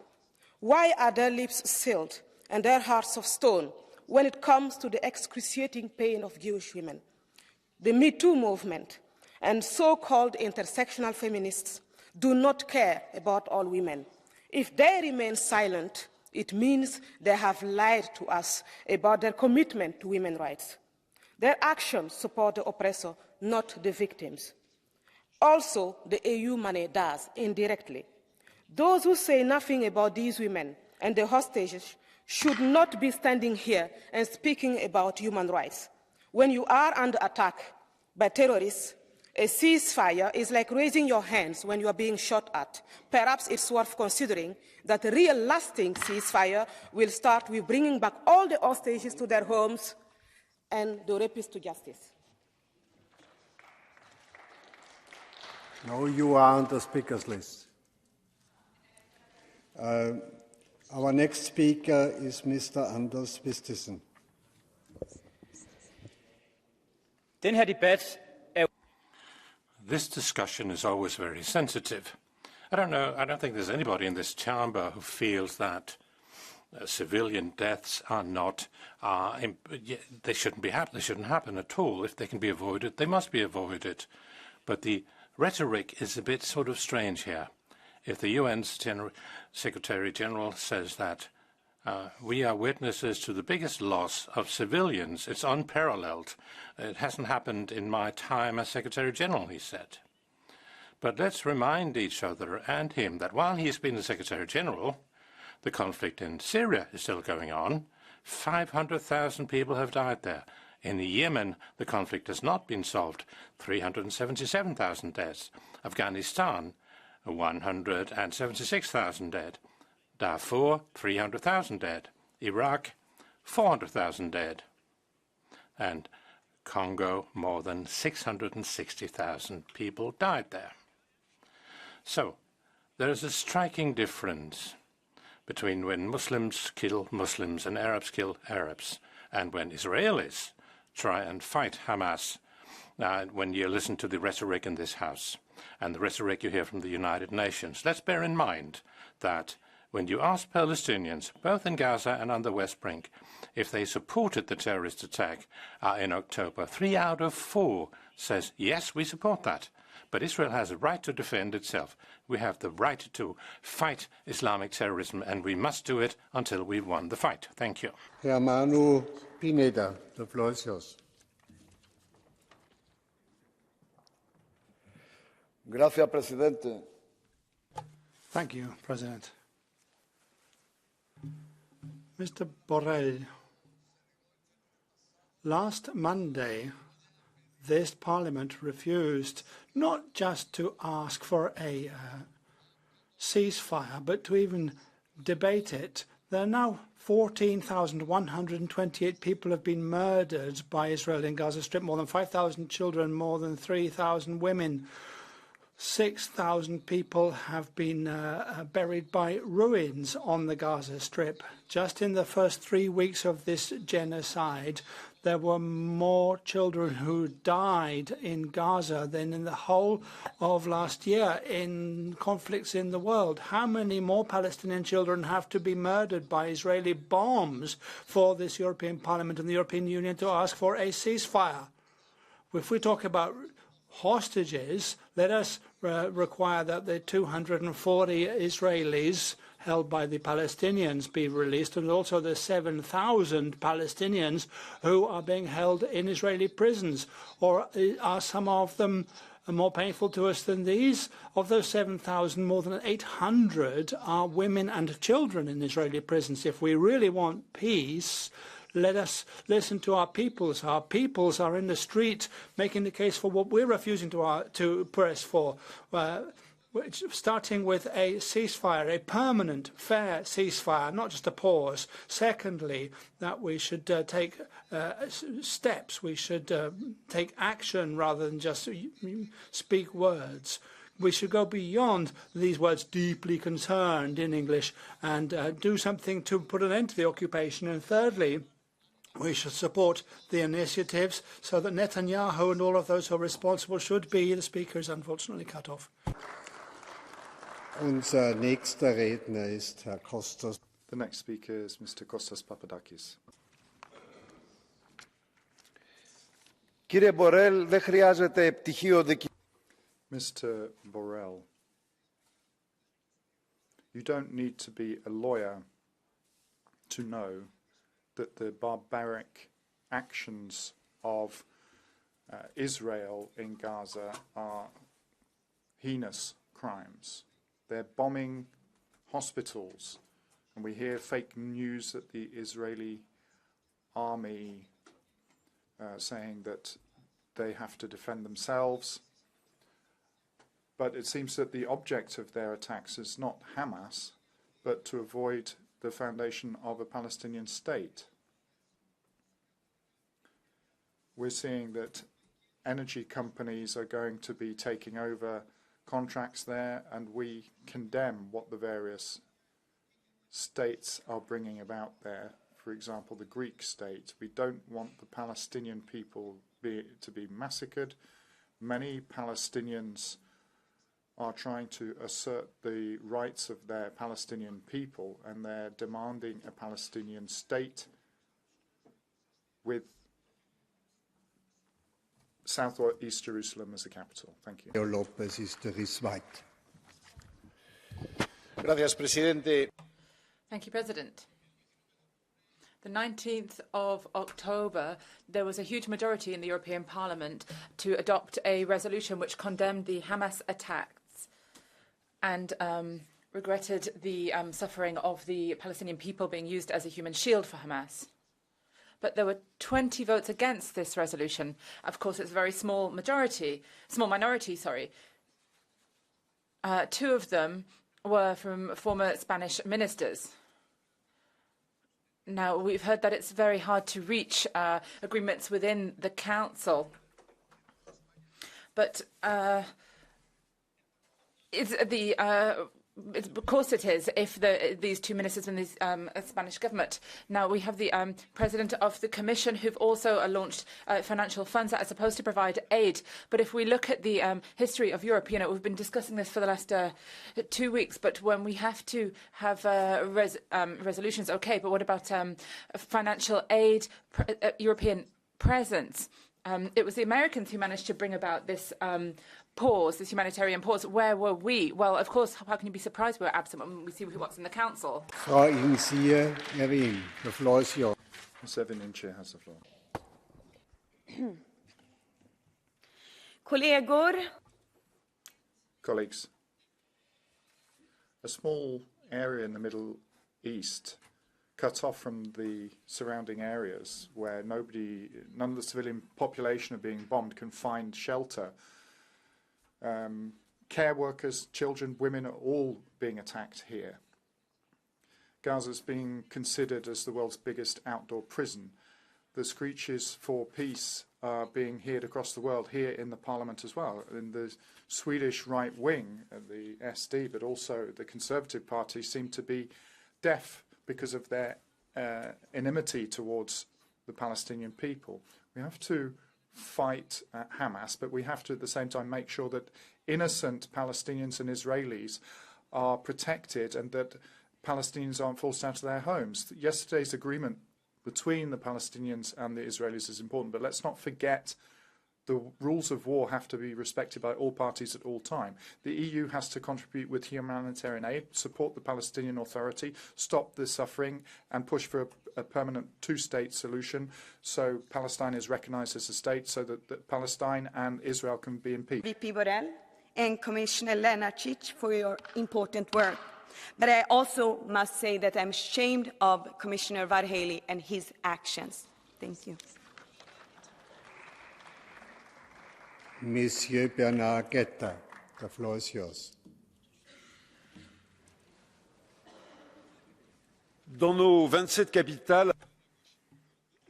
Why are their lips sealed and their hearts of stone when it comes to the excruciating pain of Jewish women? The Me Too movement and so-called intersectional feminists do not care about all women. If they remain silent, it means they have lied to us about their commitment to women's rights. Their actions support the oppressor, not the victims. Also, the EU money does, indirectly. Those who say nothing about these women and the hostages should not be standing here and speaking about human rights. When you are under attack by terrorists, a ceasefire is like raising your hands when you are being shot at. Perhaps it's worth considering that a real lasting ceasefire will start with bringing back all the hostages to their homes and the rapists to justice. Now you are on the speakers list. Our next speaker is Mr. Anders Vistisen. This discussion is always very sensitive. I don't think there's anybody in this chamber who feels that civilian deaths are not, they shouldn't happen at all. If they can be avoided, they must be avoided. But the rhetoric is a bit sort of strange here. If the UN's Secretary General says that we are witnesses to the biggest loss of civilians, it's unparalleled. It hasn't happened in my time as Secretary General, he said. But let's remind each other and him that while he's been the Secretary General, the conflict in Syria is still going on. 500,000 people have died there. In Yemen, the conflict has not been solved. 377,000 deaths. Afghanistan, 176,000 dead. Darfur, 300,000 dead. Iraq, 400,000 dead. And Congo, more than 660,000 people died there. So, there is a striking difference between when Muslims kill Muslims and Arabs kill Arabs, and when Israelis try and fight Hamas. When you listen to the rhetoric in this House and the rhetoric you hear from the United Nations, let's bear in mind that When you ask Palestinians, both in Gaza and on the West Bank, if they supported the terrorist attack in October, 3 out of 4 says, yes, we support that. But Israel has a right to defend itself. We have the right to fight Islamic terrorism, and we must do it until we've won the fight. Thank you. Herr Manu Pineda, the floor is yours. Gracias, Presidente. Thank you, President. Mr. Borrell, last Monday, this Parliament refused not just to ask for a ceasefire, but to even debate it. There are now 14,128 people have been murdered by Israel in Gaza Strip, more than 5,000 children, more than 3,000 women. 6,000 people have been buried by ruins on the Gaza Strip. Just in the first 3 weeks of this genocide, there were more children who died in Gaza than in the whole of last year in conflicts in the world. How many more Palestinian children have to be murdered by Israeli bombs for this European Parliament and the European Union to ask for a ceasefire? If we talk about hostages, let us require that the 240 Israelis held by the Palestinians be released, and also the 7,000 Palestinians who are being held in Israeli prisons. Or are some of them more painful to us than these? Of those 7,000, more than 800 are women and children in Israeli prisons. If we really want peace, let us listen to our peoples. Our peoples are in the street making the case for what we're refusing to press for, starting with a ceasefire, a permanent, fair ceasefire, not just a pause. Secondly, that we should take steps. We should take action rather than just speak words. We should go beyond these words, deeply concerned in English, and do something to put an end to the occupation. And thirdly, we should support the initiatives so that Netanyahu and all of those who are responsible should be. The speaker is unfortunately cut off. Unser nächster Redner ist Herr Kostas. The next speaker is Mr. Kostas Papadakis. Κύριε Μπορέλ, δεν χρειάζεται πτυχίο Mr. Borrell, you don't need to be a lawyer to know that the barbaric actions of Israel in Gaza are heinous crimes. They're bombing hospitals, and we hear fake news that the Israeli army saying that they have to defend themselves. But it seems that the object of their attacks is not Hamas, but to avoid the foundation of a Palestinian state. We're seeing that energy companies are going to be taking over contracts there, and we condemn what the various states are bringing about there. For example, the Greek state. We don't want the Palestinian people to be massacred. Many Palestinians are trying to assert the rights of their Palestinian people, and they're demanding a Palestinian state with South-East Jerusalem as the capital. Thank you. López ist White. Gracias, Presidente. Thank you, President. The 19th of October, there was a huge majority in the European Parliament to adopt a resolution which condemned the Hamas attacks and regretted the suffering of the Palestinian people being used as a human shield for Hamas. But there were 20 votes against this resolution. Of course, it's a very small minority. Two of them were from former Spanish ministers. Now, we've heard that it's very hard to reach agreements within the Council. But is the Of course it is, if these two ministers in the Spanish government. Now, we have the President of the Commission who've also launched financial funds that are supposed to provide aid. But if we look at the history of Europe, you know, we've been discussing this for the last 2 weeks, but when we have to have resolutions, okay, but what about financial aid, European presence? It was the Americans who managed to bring about this pause, this humanitarian pause. Where were we? Well, of course, how can you be surprised we were absent when we see what's in the Council? Frau Insier, Evin, the floor is yours. Ms. Evin Inche has the floor. Colleagues, a small area in the Middle East cut off from the surrounding areas where none of the civilian population are being bombed can find shelter. Care workers, children, women are all being attacked here. Gaza is being considered as the world's biggest outdoor prison. The screeches for peace are being heard across the world, here in the Parliament as well. In the Swedish right wing, the SD, but also the Conservative Party, seem to be deaf because of their enmity towards the Palestinian people. We have to fight Hamas, but we have to at the same time make sure that innocent Palestinians and Israelis are protected and that Palestinians aren't forced out of their homes. Yesterday's agreement between the Palestinians and the Israelis is important, but let's not forget the rules of war have to be respected by all parties at all time. The EU has to contribute with humanitarian aid, support the Palestinian Authority, stop the suffering, and push for a permanent two-state solution so Palestine is recognised as a state so that Palestine and Israel can be in peace. VP Borrell and Commissioner Lenarčić for your important work. But I also must say that I'm ashamed of Commissioner Varhelyi and his actions. Thank you. Monsieur Bernard Guetta, the floor is yours. Dans nos 27 capitales,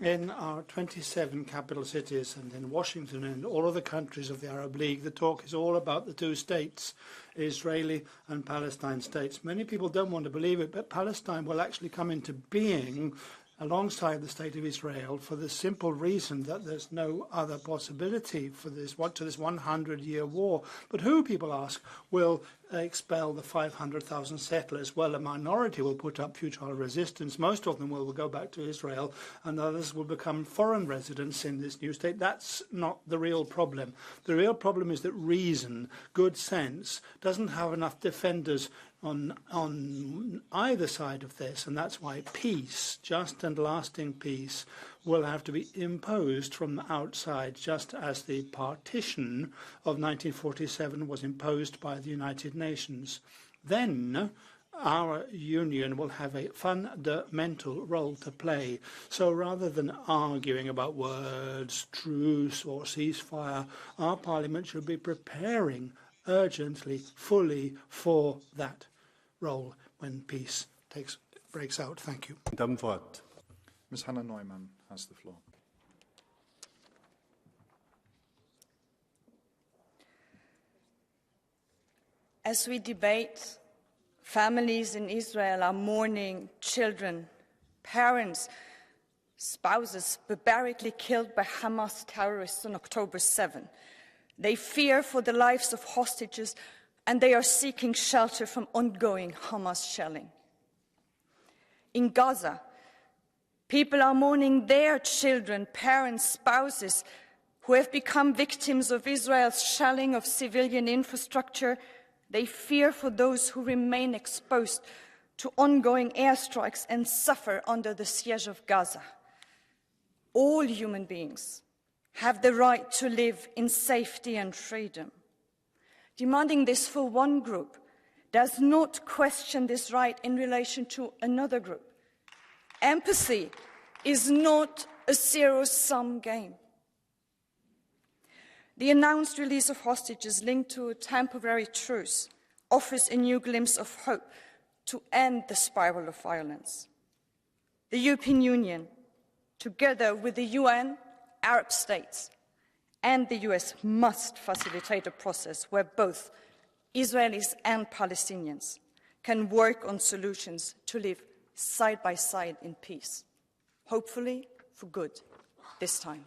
in our 27 capital cities and in Washington and all other countries of the Arab League, the talk is all about the two states, Israeli and Palestine states. Many people don't want to believe it, but Palestine will actually come into being alongside the State of Israel for the simple reason that there's no other possibility for this 100-year war. But who, people ask, will expel the 500,000 settlers? Well, a minority will put up futile resistance. Most of them will go back to Israel, and others will become foreign residents in this new state. That's not the real problem. The real problem is that reason, good sense, doesn't have enough defenders on either side of this, and that's why peace, just and lasting peace, will have to be imposed from the outside, just as the partition of 1947 was imposed by the United Nations. Then our union will have a fundamental role to play. So rather than arguing about words, truce or ceasefire, our parliament should be preparing urgently, fully for that role when peace breaks out. Thank you. Ms. Hannah Neumann has the floor. As we debate, families in Israel are mourning children, parents, spouses barbarically killed by Hamas terrorists on October 7. They fear for the lives of hostages, and they are seeking shelter from ongoing Hamas shelling. In Gaza, people are mourning their children, parents, spouses who have become victims of Israel's shelling of civilian infrastructure. They fear for those who remain exposed to ongoing airstrikes and suffer under the siege of Gaza. All human beings have the right to live in safety and freedom. Demanding this for one group does not question this right in relation to another group. Empathy is not a zero-sum game. The announced release of hostages linked to a temporary truce offers a new glimpse of hope to end the spiral of violence. The European Union, together with the UN, Arab states, and the US must facilitate a process where both Israelis and Palestinians can work on solutions to live side by side in peace, hopefully for good this time.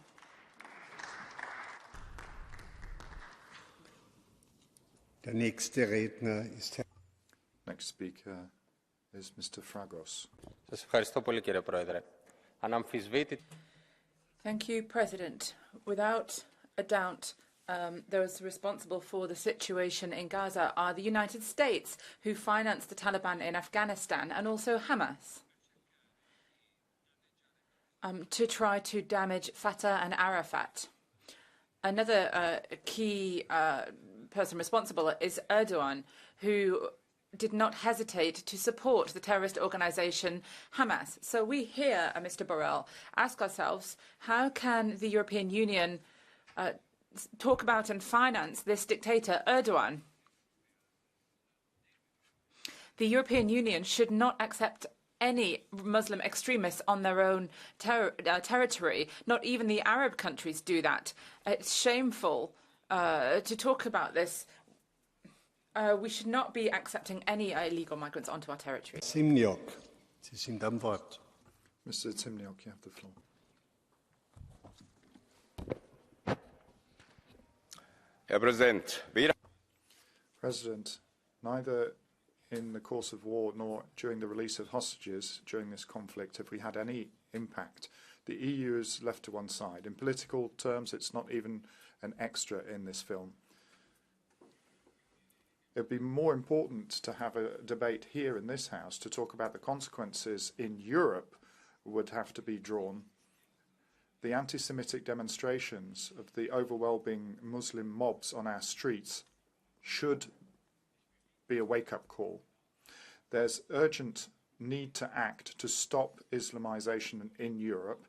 Next speaker is Mr. Fragos. Thank you, President. Without a doubt, those responsible for the situation in Gaza are the United States, who financed the Taliban in Afghanistan, and also Hamas, to try to damage Fatah and Arafat. Another key person responsible is Erdogan, who did not hesitate to support the terrorist organization Hamas. So we here, Mr. Borrell, ask ourselves, how can the European Union talk about and finance this dictator, Erdogan? The European Union should not accept any Muslim extremists on their own territory. Not even the Arab countries do that. It's shameful to talk about this. We should not be accepting any illegal migrants onto our territory. Mr. Timniok, you have the floor. President, neither in the course of war nor during the release of hostages during this conflict have we had any impact. The EU is left to one side. In political terms, it's not even an extra in this film. It would be more important to have a debate here in this House to talk about the consequences in Europe would have to be drawn. The anti-Semitic demonstrations of the overwhelming Muslim mobs on our streets should be a wake-up call. There's urgent need to act to stop Islamization in Europe.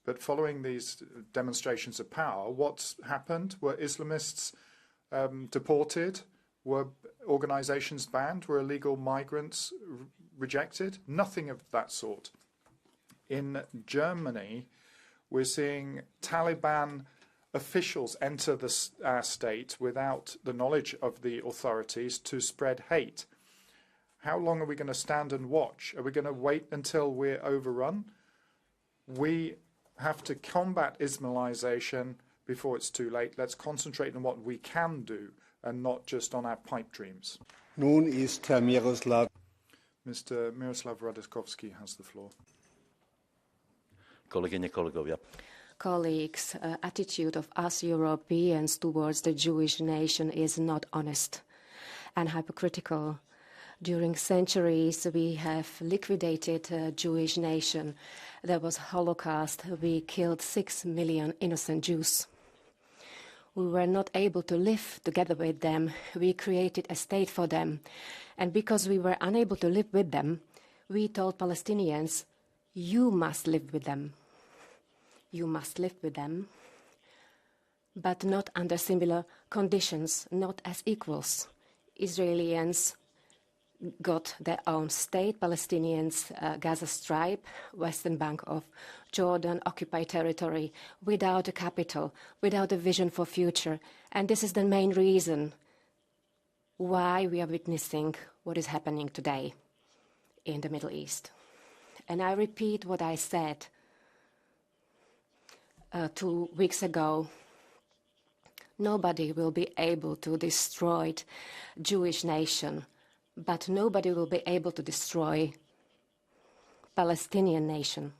But following these demonstrations of power, what's happened? Were Islamists deported? Were organizations banned? Were illegal migrants rejected? Nothing of that sort. In Germany, we're seeing Taliban officials enter our state without the knowledge of the authorities to spread hate. How long are we going to stand and watch? Are we going to wait until we're overrun? We have to combat Islamization before it's too late. Let's concentrate on what we can do and not just on our pipe dreams. Mr. Miroslav Radoskovsky has the floor. Colleagues, attitude of us Europeans towards the Jewish nation is not honest and hypocritical. During centuries, we have liquidated a Jewish nation. There was Holocaust. We killed 6 million innocent Jews. We were not able to live together with them. We created a state for them. And because we were unable to live with them, we told Palestinians, you must live with them. You must live with them, but not under similar conditions, not as equals. Israelis got their own state, Palestinians, Gaza Strip, western bank of Jordan, occupied territory, without a capital, without a vision for future. And this is the main reason why we are witnessing what is happening today in the Middle East. And I repeat what I said 2 weeks ago. Nobody will be able to destroy Jewish nation, but nobody will be able to destroy Palestinian nation.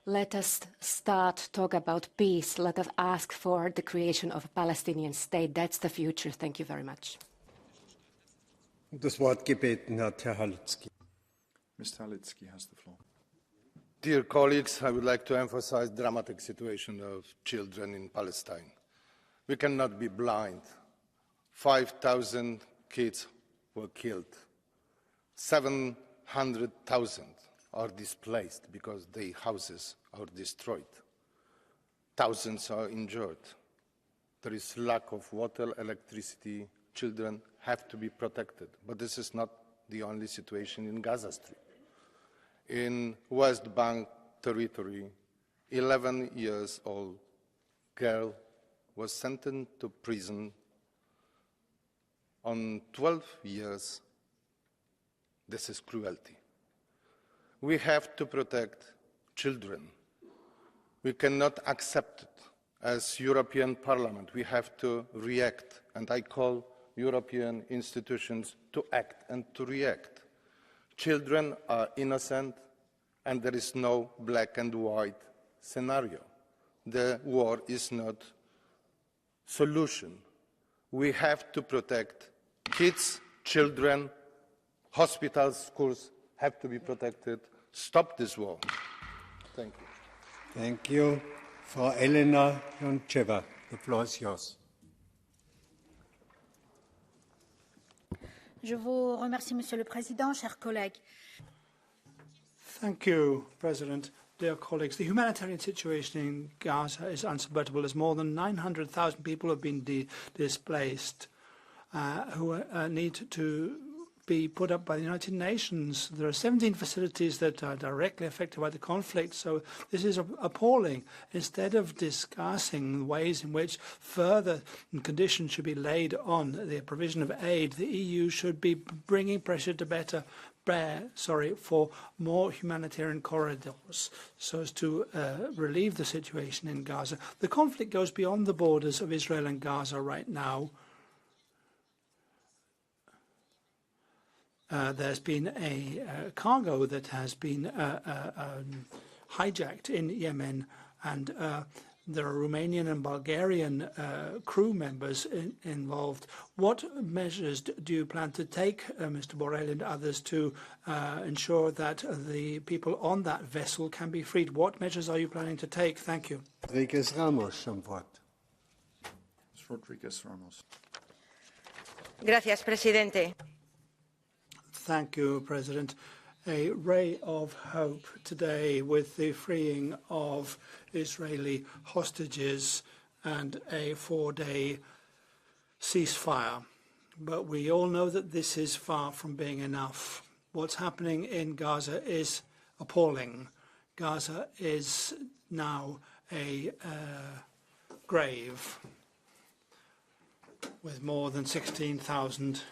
Let us start talk about peace. Let us ask for the creation of a Palestinian state. That's the future. Thank you very much. Das Wort gebeten hat Herr Halicki. Mr. Halicki has the floor. Dear colleagues, I would like to emphasize the dramatic situation of children in Palestine. We cannot be blind. 5,000 kids were killed. 700,000 are displaced because their houses are destroyed. Thousands are injured. There is lack of water, electricity. Children have to be protected. But this is not the only situation in Gaza Strip. In West Bank territory, 11-year-old girl was sentenced to prison on 12 years This is cruelty. We have to protect children. We cannot accept it. As European Parliament, we have to react, and I call European institutions to act and to react. Children are innocent, and there is no black and white scenario. The war is not a solution. We have to protect kids, children, hospitals, schools have to be protected. Stop this war. Thank you. Thank you. Frau Elena Joncheva, the floor is yours. Je vous remercie, Monsieur le Président, chers collègues. Thank you, President. Dear colleagues, the humanitarian situation in Gaza is unsupportable as more than 900,000 people have been displaced who need to be put up by the United Nations. There are 17 facilities that are directly affected by the conflict, so this is appalling. Instead of discussing ways in which further conditions should be laid on the provision of aid, the EU should be bringing pressure to for more humanitarian corridors so as to relieve the situation in Gaza. The conflict goes beyond the borders of Israel and Gaza right now. There's been a cargo that has been hijacked in Yemen, and there are Romanian and Bulgarian crew members involved. What measures do you plan to take, Mr. Borrell and others, to ensure that the people on that vessel can be freed? What measures are you planning to take? Thank you. Rodriguez Ramos, Rodriguez Ramos. Gracias, presidente. Thank you, President. A ray of hope today with the freeing of Israeli hostages and a 4-day ceasefire. But we all know that this is far from being enough. What's happening in Gaza is appalling. Gaza is now a grave with more than 16,000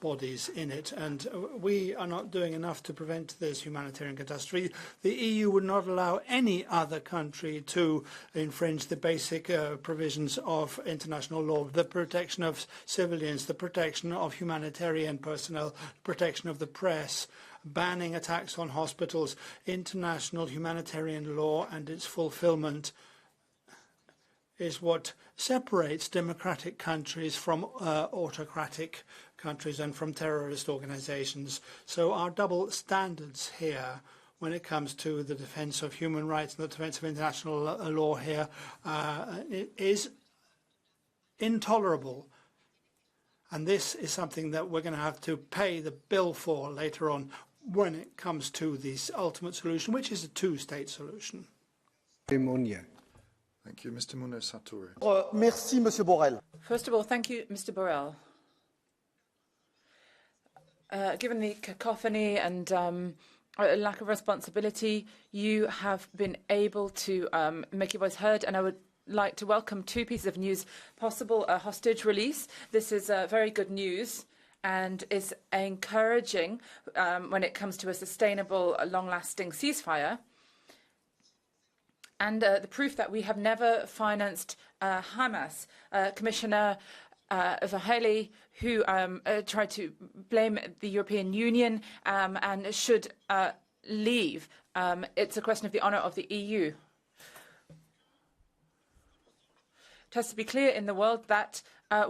bodies in it, and we are not doing enough to prevent this humanitarian catastrophe. The EU would not allow any other country to infringe the basic provisions of international law, the protection of civilians, the protection of humanitarian personnel, protection of the press, banning attacks on hospitals. International humanitarian law and its fulfillment is what separates democratic countries from autocratic countries and from terrorist organizations. So our double standards here when it comes to the defense of human rights and the defense of international law here is intolerable. And this is something that we're going to have to pay the bill for later on when it comes to this ultimate solution, which is a two-state solution. Thank you. Mr. Munoz Sartori. Merci, Monsieur Borrell. First of all, thank you, Mr. Borrell. Given the cacophony and lack of responsibility, you have been able to make your voice heard, and I would like to welcome two pieces of news. Possible hostage release. This is very good news and is encouraging when it comes to a sustainable, long-lasting ceasefire. And the proof that we have never financed Hamas. Commissioner Vaheli, who tried to blame the European Union and should leave. It's a question of the honour of the EU. It has to be clear in the world that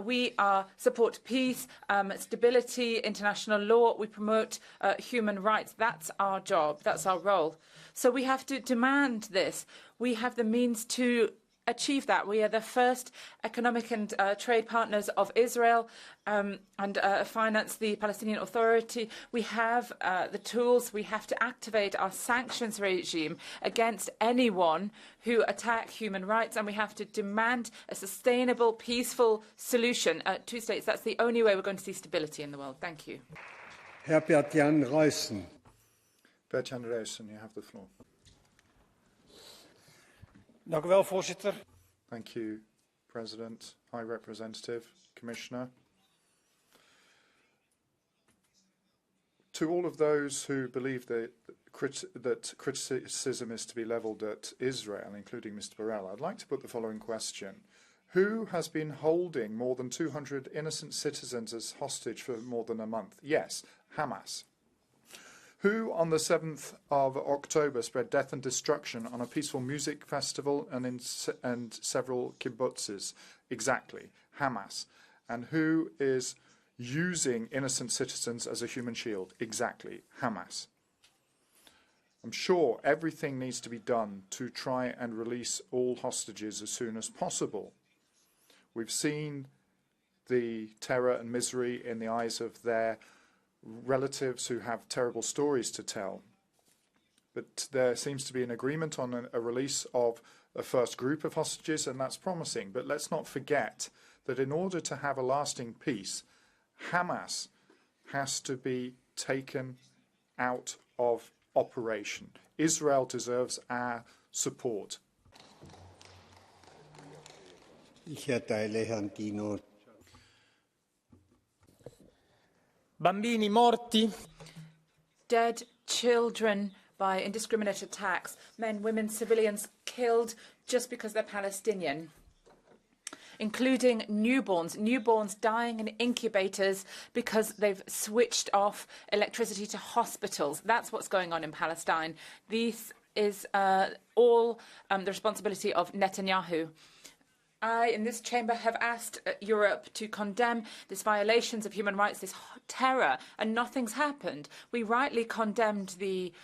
we support peace, stability, international law. We promote human rights. That's our job. That's our role. So we have to demand this. We have the means to achieve that. We are the first economic and trade partners of Israel and finance the Palestinian Authority. We have the tools. We have to activate our sanctions regime against anyone who attack human rights, and we have to demand a sustainable, peaceful solution. Two states, that's the only way we're going to see stability in the world. Thank you. Herr Bert-Jan Ruyssen. Bert-Jan Ruyssen, you have the floor. Dank u wel, voorzitter. Thank you, President, High Representative, Commissioner. To all of those who believe that criticism is to be levelled at Israel, including Mr. Borrell, I'd like to put the following question. Who has been holding more than 200 innocent citizens as hostage for more than a month? Yes, Hamas. Who on the 7th of October spread death and destruction on a peaceful music festival and several kibbutzes? Exactly, Hamas. And who is using innocent citizens as a human shield? Exactly, Hamas. I'm sure everything needs to be done to try and release all hostages as soon as possible. We've seen the terror and misery in the eyes of their relatives who have terrible stories to tell. But there seems to be an agreement on a release of a first group of hostages, and that's promising. But let's not forget that in order to have a lasting peace, Hamas has to be taken out of operation. Israel deserves our support. Bambini morti. Dead children by indiscriminate attacks. Men, women, civilians killed just because they're Palestinian. Including newborns dying in incubators because they've switched off electricity to hospitals. That's what's going on in Palestine. This is all the responsibility of Netanyahu. I, in this chamber, have asked Europe to condemn these violations of human rights, this terror, and nothing's happened. We rightly condemned the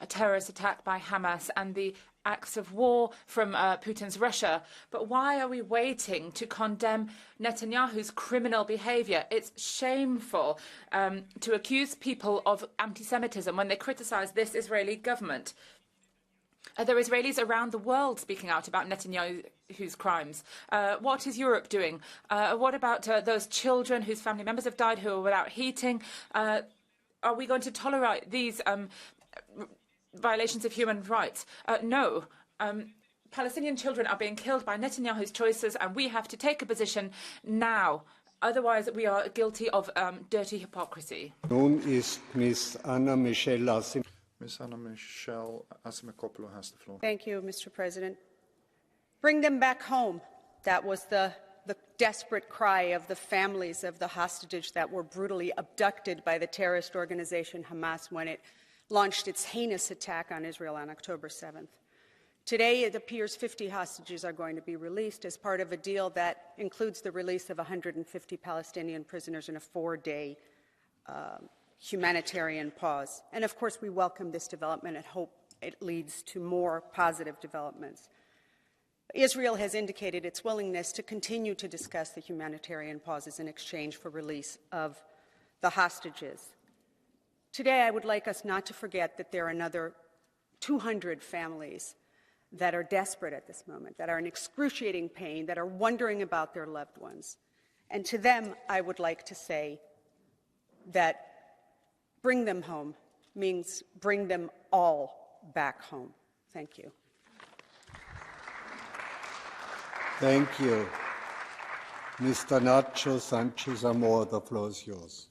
terrorist attack by Hamas and the acts of war from Putin's Russia. But why are we waiting to condemn Netanyahu's criminal behaviour? It's shameful to accuse people of anti-Semitism when they criticise this Israeli government. There are Israelis around the world speaking out about Netanyahu's crimes. What is Europe doing? What about those children whose family members have died who are without heating? Are we going to tolerate these violations of human rights? No. Palestinian children are being killed by Netanyahu's choices, and we have to take a position now. Otherwise, we are guilty of dirty hypocrisy. Nun ist Miss Anna Michelle Ms. Anna Michelle Asimakopoulou has the floor. Thank you, Mr. President. Bring them back home. That was the desperate cry of the families of the hostages that were brutally abducted by the terrorist organization Hamas when it launched its heinous attack on Israel on October 7th. Today, it appears 50 hostages are going to be released as part of a deal that includes the release of 150 Palestinian prisoners in a 4-day humanitarian pause. And of course, we welcome this development and hope it leads to more positive developments. Israel has indicated its willingness to continue to discuss the humanitarian pauses in exchange for release of the hostages. Today, I would like us not to forget that there are another 200 families that are desperate at this moment, that are in excruciating pain, that are wondering about their loved ones. And to them, I would like to say that bring them home means bring them all back home. Thank you. Thank you. Mr. Nacho Sanchez Amor, the floor is yours.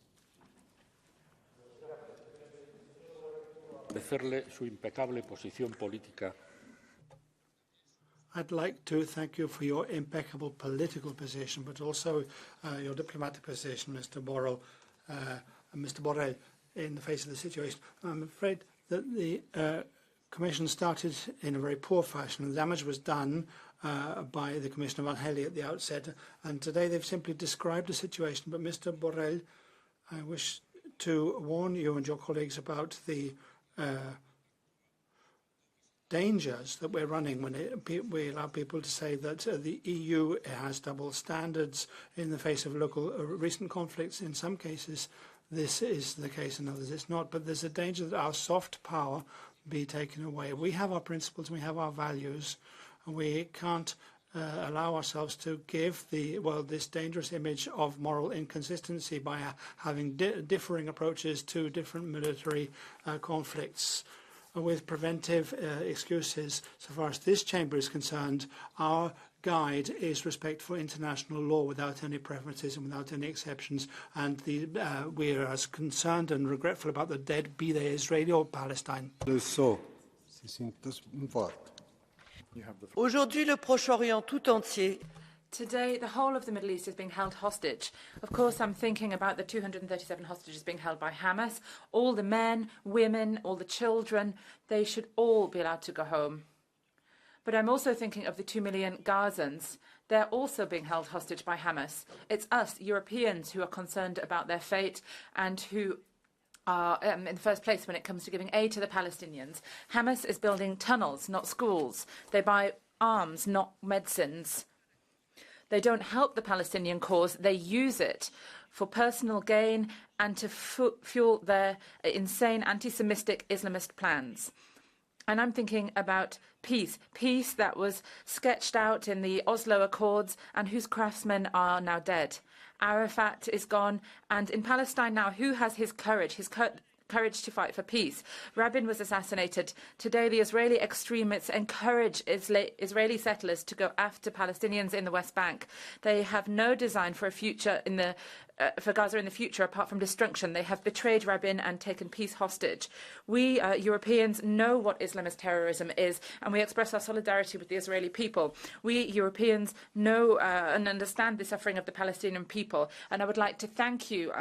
Agradecerle su impecable posición política. I'd like to thank you for your impeccable political position, but also your diplomatic position, Mr. Borrell, Mr. Borrell, in the face of the situation. I'm afraid that the Commission started in a very poor fashion. The damage was done by the Commissioner Van Helle at the outset, and today they've simply described the situation. But Mr. Borrell, I wish to warn you and your colleagues about the dangers that we're running when we allow people to say that the EU has double standards in the face of local recent conflicts. In some cases, this is the case, in others it's not. But there's a danger that our soft power be taken away. We have our principles, we have our values, and we can't allow ourselves to give the world this dangerous image of moral inconsistency by having differing approaches to different military conflicts with preventive excuses. So far as this chamber is concerned, our guide is respect for international law without any preferences and without any exceptions. And we are as concerned and regretful about the dead, be they Israeli or Palestine. Aujourd'hui, le Proche-Orient tout entier. Today, the whole of the Middle East is being held hostage. Of course, I'm thinking about the 237 hostages being held by Hamas. All the men, women, all the children, they should all be allowed to go home. But I'm also thinking of the 2 million Gazans. They're also being held hostage by Hamas. It's us, Europeans, who are concerned about their fate and who are in the first place when it comes to giving aid to the Palestinians. Hamas is building tunnels, not schools. They buy arms, not medicines. They don't help the Palestinian cause. They use it for personal gain and to fuel their insane anti-Semitic Islamist plans. And I'm thinking about peace that was sketched out in the Oslo Accords and whose craftsmen are now dead. Arafat is gone, and in Palestine now, who has his courage to fight for peace? Rabin was assassinated. Today, the Israeli extremists encourage Israeli settlers to go after Palestinians in the West Bank. They have no design for a future for Gaza in the future apart from destruction. They have betrayed Rabin and taken peace hostage. We Europeans know what Islamist terrorism is, and we express our solidarity with the Israeli people. We Europeans know and understand the suffering of the Palestinian people, and I would like to thank you,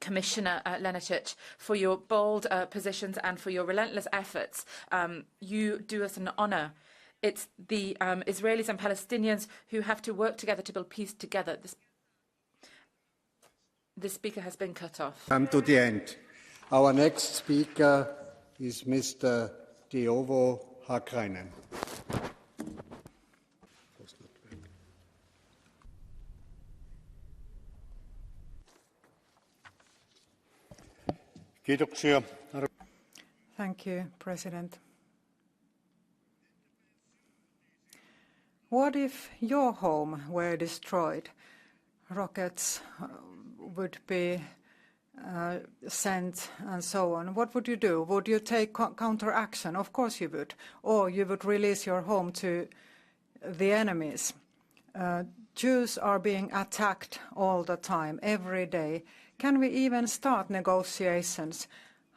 Commissioner Lenarčič, for your bold positions and for your relentless efforts. You do us an honour. It's the Israelis and Palestinians who have to work together to build peace together. The speaker has been cut off. Come to the end. Our next speaker is Mr. Diovo Hakrainen. Thank you, President. What if your home were destroyed? Rockets would be sent and so on. What would you do? Would you take counteraction? Of course you would. Or you would release your home to the enemies. Jews are being attacked all the time, every day. Can we even start negotiations?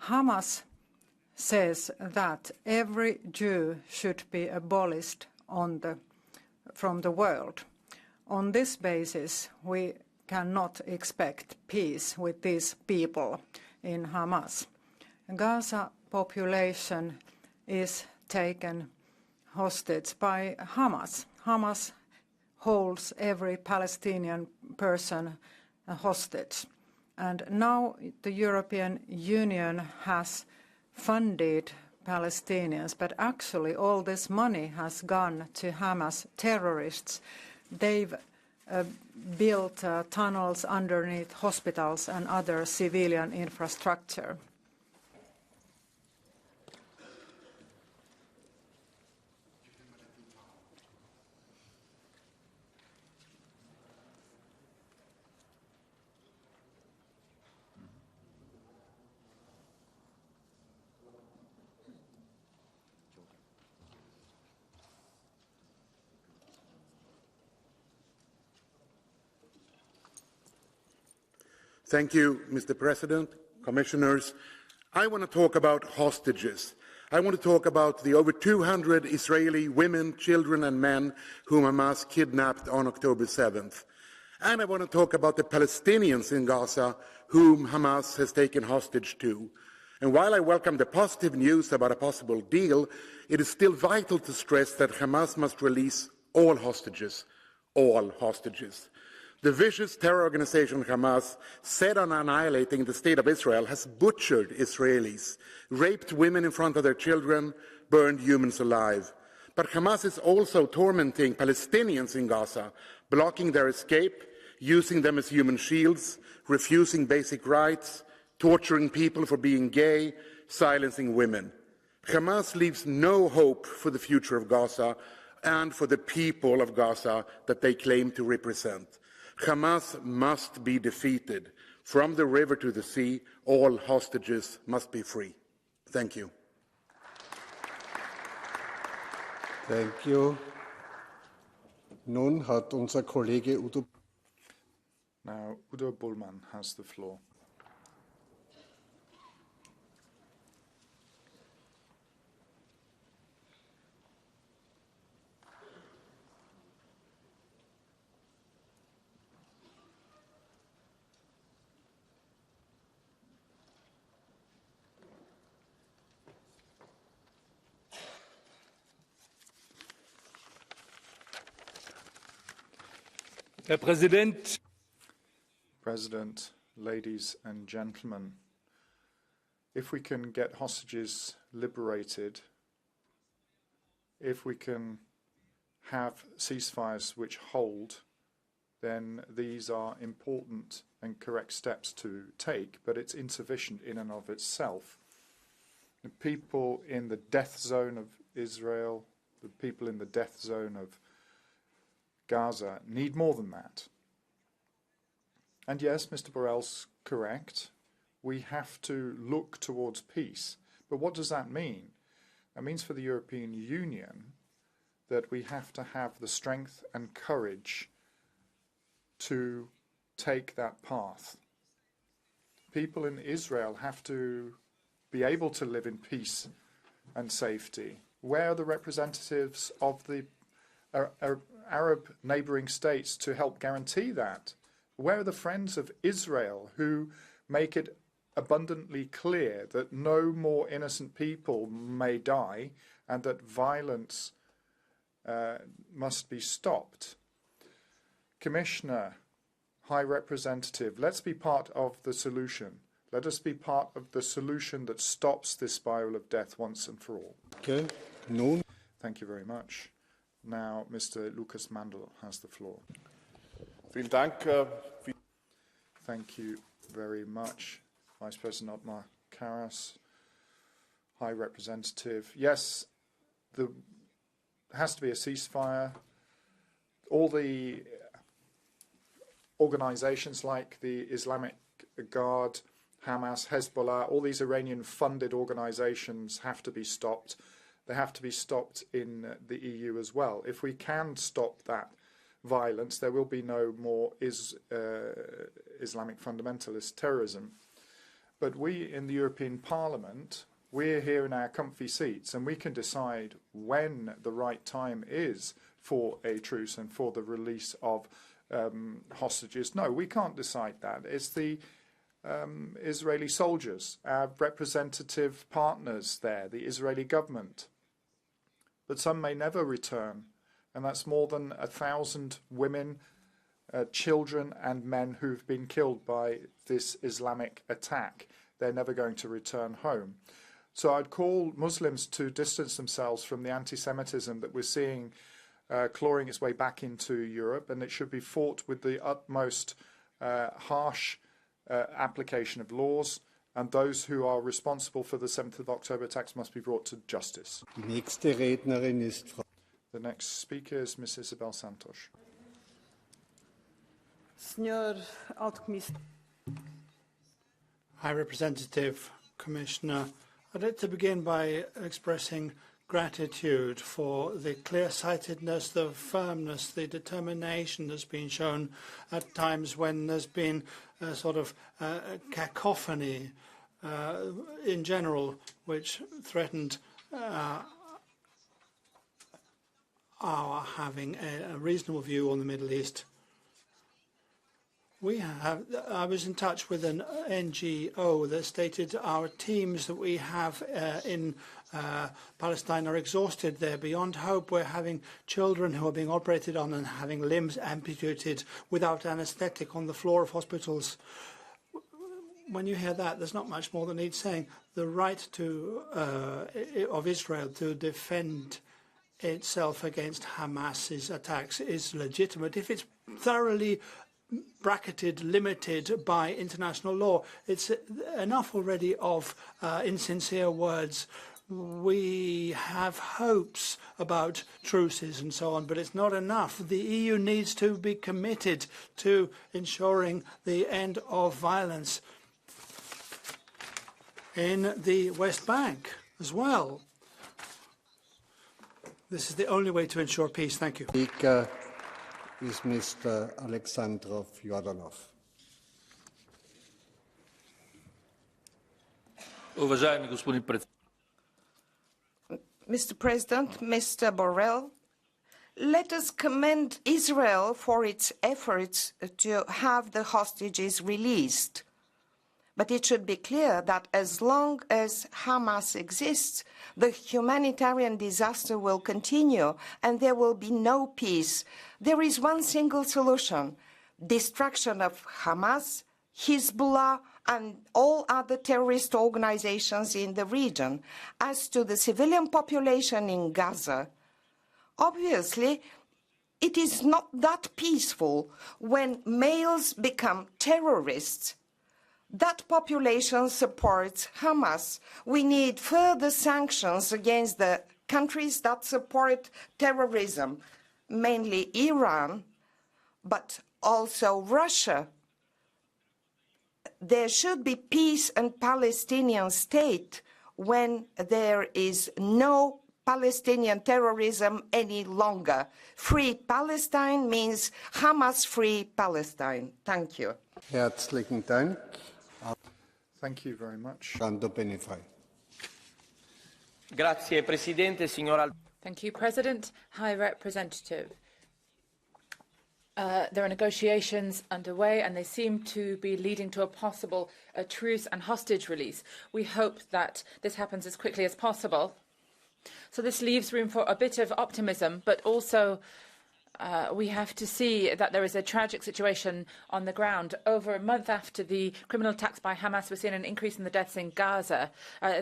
Hamas says that every Jew should be abolished from the world. On this basis, we cannot expect peace with these people in Hamas. Gaza population is taken hostage by Hamas. Hamas holds every Palestinian person hostage. And now the European Union has funded Palestinians, but actually all this money has gone to Hamas terrorists. They've built tunnels underneath hospitals and other civilian infrastructure. Thank you, Mr. President, Commissioners. I want to talk about hostages. I want to talk about the over 200 Israeli women, children and men whom Hamas kidnapped on October 7th. And I want to talk about the Palestinians in Gaza whom Hamas has taken hostage to. And while I welcome the positive news about a possible deal, it is still vital to stress that Hamas must release all hostages. All hostages. The vicious terror organization Hamas, set on annihilating the state of Israel, has butchered Israelis, raped women in front of their children, burned humans alive. But Hamas is also tormenting Palestinians in Gaza, blocking their escape, using them as human shields, refusing basic rights, torturing people for being gay, silencing women. Hamas leaves no hope for the future of Gaza and for the people of Gaza that they claim to represent. Hamas must be defeated. From the river to the sea, all hostages must be free. Thank you. Thank you. Nun hat unser Kollege Udo. Now, Udo Bullmann has the floor. Herr Präsident! President, ladies and gentlemen, if we can get hostages liberated, if we can have ceasefires which hold, then these are important and correct steps to take, but it's insufficient in and of itself. The people in the death zone of Israel, the people in the death zone of Gaza need more than that. And yes, Mr. Borrell's correct. We have to look towards peace. But what does that mean? That means for the European Union that we have to have the strength and courage to take that path. People in Israel have to be able to live in peace and safety. Where are the representatives of the Arab neighboring states to help guarantee that? Where are the friends of Israel who make it abundantly clear that no more innocent people may die and that violence must be stopped? Commissioner, High Representative, let's be part of the solution. Let us be part of the solution that stops this spiral of death once and for all. Okay. No. Thank you very much. Now, Mr. Lucas Mandel has the floor. Thank you very much, Vice President Otmar Karas, High Representative. Yes, there has to be a ceasefire. All the organizations like the Islamic Guard, Hamas, Hezbollah, all these Iranian-funded organizations have to be stopped. They have to be stopped in the EU as well. If we can stop that violence, there will be no more Islamic fundamentalist terrorism. But we in the European Parliament, we're here in our comfy seats and we can decide when the right time is for a truce and for the release of hostages. No, we can't decide that. It's the Israeli soldiers, our representative partners there, the Israeli government. But some may never return. And that's more than 1,000 women, children and men who've been killed by this Islamic attack. They're never going to return home. So I'd call Muslims to distance themselves from the anti-Semitism that we're seeing clawing its way back into Europe, and it should be fought with the utmost harsh application of laws, and those who are responsible for the 7th of October attacks must be brought to justice. Nächste Rednerin ist Frau. The next speaker is Ms. Isabel Santos. High Representative, Commissioner, I'd like to begin by expressing gratitude for the clear-sightedness, the firmness, the determination that's been shown at times when there's been a sort of cacophony in general, which threatened our having a reasonable view on the Middle East. I was in touch with an NGO that stated our teams that we have in Palestine are exhausted. They're beyond hope. We're having children who are being operated on and having limbs amputated without anesthetic on the floor of hospitals. When you hear that, there's not much more that needs saying. The right of Israel to defend itself against Hamas's attacks is legitimate if it's thoroughly bracketed, limited by international law. It's enough already of insincere words. We have hopes about truces and so on, but it's not enough. The EU needs to be committed to ensuring the end of violence in the West Bank as well. This is the only way to ensure peace. Thank you. is Mr. Alexandrov Yordanov. Mr. President, Mr. Borrell, let us commend Israel for its efforts to have the hostages released. But it should be clear that as long as Hamas exists, the humanitarian disaster will continue and there will be no peace. There is one single solution: destruction of Hamas, Hezbollah, and all other terrorist organizations in the region. As to the civilian population in Gaza, obviously, it is not that peaceful when males become terrorists. That population supports Hamas. We need further sanctions against the countries that support terrorism, mainly Iran, but also Russia. There should be peace and Palestinian state when there is no Palestinian terrorism any longer. Free Palestine means Hamas-free Palestine. Thank you. Herzlichen Dank. Thank you very much. Grazie, Presidente, signora. Thank you, President. High Representative. There are negotiations underway and they seem to be leading to a possible truce and hostage release. We hope that this happens as quickly as possible. So this leaves room for a bit of optimism, but also we have to see that there is a tragic situation on the ground. Over a month after the criminal attacks by Hamas, we're seeing an increase in the deaths in Gaza.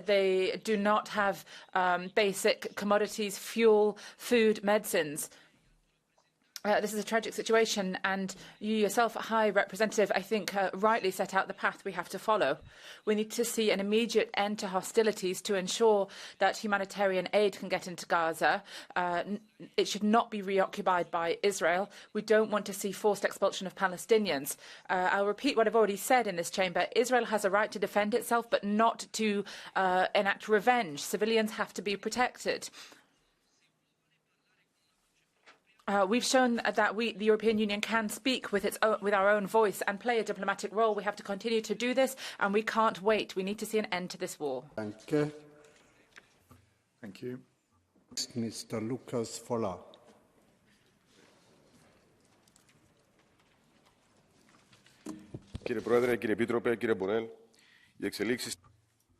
They do not have basic commodities, fuel, food, medicines. This is a tragic situation, and you yourself, High Representative, I think rightly set out the path we have to follow. We need to see an immediate end to hostilities to ensure that humanitarian aid can get into Gaza. It should not be reoccupied by Israel. We don't want to see forced expulsion of Palestinians. I'll repeat what I've already said in this chamber. Israel has a right to defend itself, but not to enact revenge. Civilians have to be protected. We've shown that the European Union can speak with our own voice and play a diplomatic role. We have to continue to do this, and we can't wait. We need to see an end to this war. Thank you. Thank you. Mr. Lucas Fola.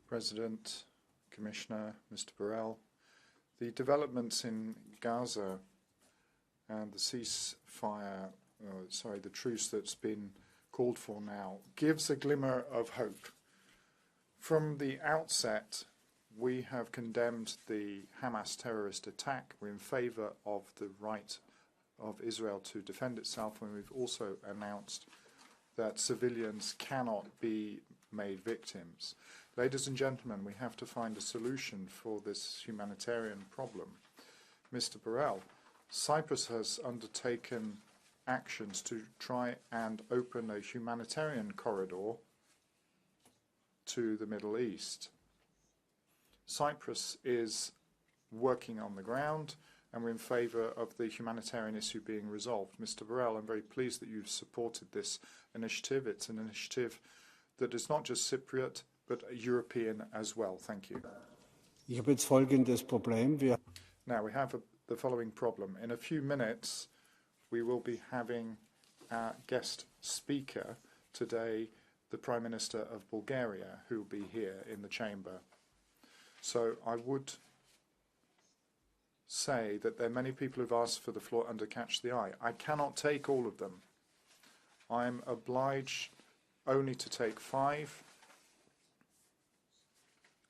President, Commissioner, Mr. Borrell, the developments in Gaza and the ceasefire, the truce that's been called for now, gives a glimmer of hope. From the outset, we have condemned the Hamas terrorist attack. We're in favour of the right of Israel to defend itself, and we've also announced that civilians cannot be made victims. Ladies and gentlemen, we have to find a solution for this humanitarian problem. Mr. Borrell, Cyprus has undertaken actions to try and open a humanitarian corridor to the Middle East. Cyprus is working on the ground, and we're in favour of the humanitarian issue being resolved. Mr. Borrell, I'm very pleased that you've supported this initiative. It's an initiative that is not just Cypriot, but European as well. Thank you. Ich habe jetzt folgendes Problem. Now, we have the following problem. In a few minutes, we will be having our guest speaker today, the Prime Minister of Bulgaria, who will be here in the chamber. So I would say that there are many people who've asked for the floor under Catch the Eye. I cannot take all of them. I'm obliged only to take 5,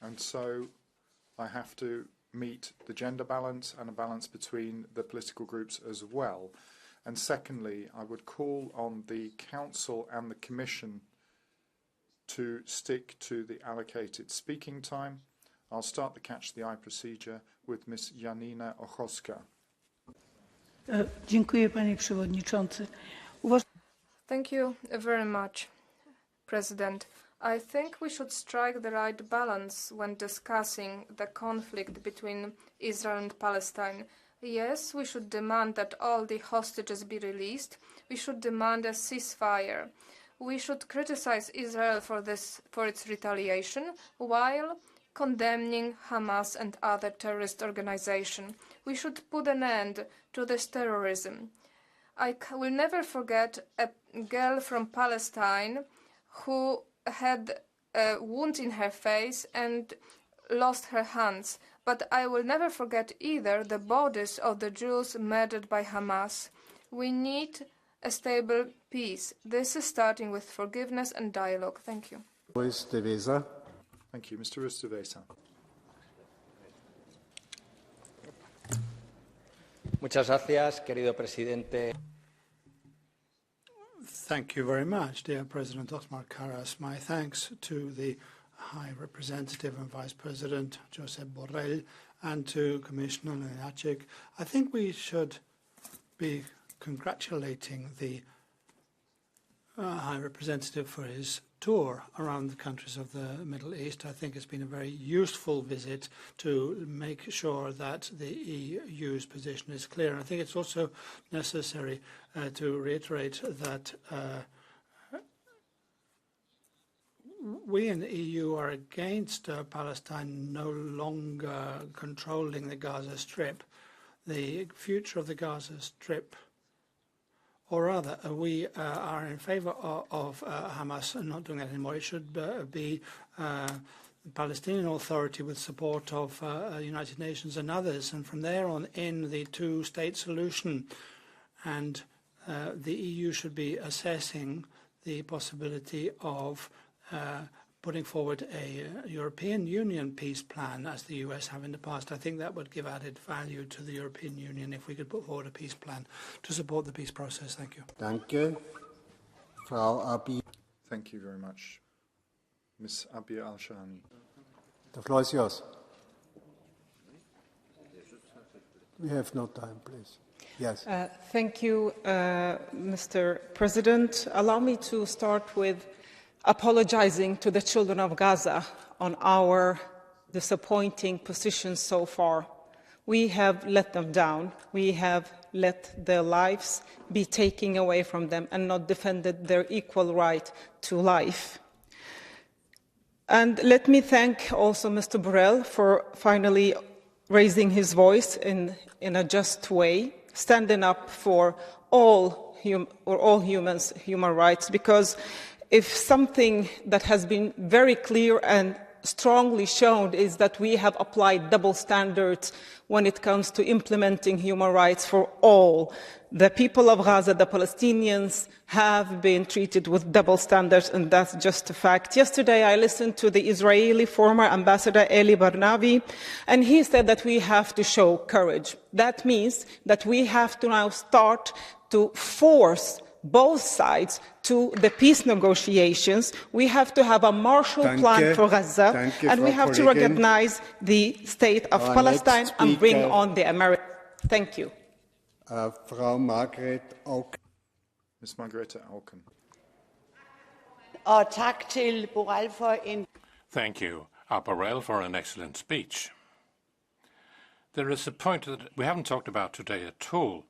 and so I have to meet the gender balance and a balance between the political groups as well. And secondly, I would call on the Council and the Commission to stick to the allocated speaking time. I'll start the Catch the Eye procedure with Ms. Janina Ochowska. Dziękuję, panie przewodniczący. Thank you very much, President. I think we should strike the right balance when discussing the conflict between Israel and Palestine. Yes, we should demand that all the hostages be released. We should demand a ceasefire. We should criticize Israel for its retaliation, while condemning Hamas and other terrorist organizations. We should put an end to this terrorism. I will never forget a girl from Palestine who had a wound in her face and lost her hands. But I will never forget either the bodies of the Jews murdered by Hamas. We need a stable peace. This is starting with forgiveness and dialogue. Thank you. Thank you. Mr. Ruiz-de-Vesa. Muchas gracias, querido presidente. Thank you very much, dear President Otmar Karas. My thanks to the High Representative and Vice President Josep Borrell and to Commissioner Lunacek. I think we should be congratulating the High Representative for his tour around the countries of the Middle East. I think it's been a very useful visit to make sure that the EU's position is clear. I think it's also necessary to reiterate that we in the EU are against Palestine no longer controlling the Gaza Strip. The future of the Gaza Strip, or rather, we are in favor of Hamas not doing that anymore. It should be the Palestinian Authority with support of United Nations and others, and from there on in the two-state solution. And the EU should be assessing the possibility of putting forward a European Union peace plan, as the US have in the past. I think that would give added value to the European Union if we could put forward a peace plan to support the peace process. Thank you. Danke. Frau Abi. Thank you very much. Ms. Abia Al-Shahani. The floor is yours. We have no time, please. Yes. Thank you, Mr. President. Allow me to start with apologizing to the children of Gaza on our disappointing position so far. We have let them down. We have let their lives be taken away from them and not defended their equal right to life. And let me thank also Mr. Borrell for finally raising his voice in a just way, standing up for all humans' human rights, because if something that has been very clear and strongly shown is that we have applied double standards when it comes to implementing human rights for all. The people of Gaza, the Palestinians, have been treated with double standards, and that's just a fact. Yesterday, I listened to the Israeli former ambassador Eli Barnavi, and he said that we have to show courage. That means that we have to now start to force both sides to the peace negotiations. We have to have a Marshall Plan for Gaza, and we have to recognize the state of Palestine and bring on the Americans. Thank you. Frau Margret Auken. Ms. Margrethe Auken. Thank you, Borrell, for an excellent speech. There is a point that we haven't talked about today at all,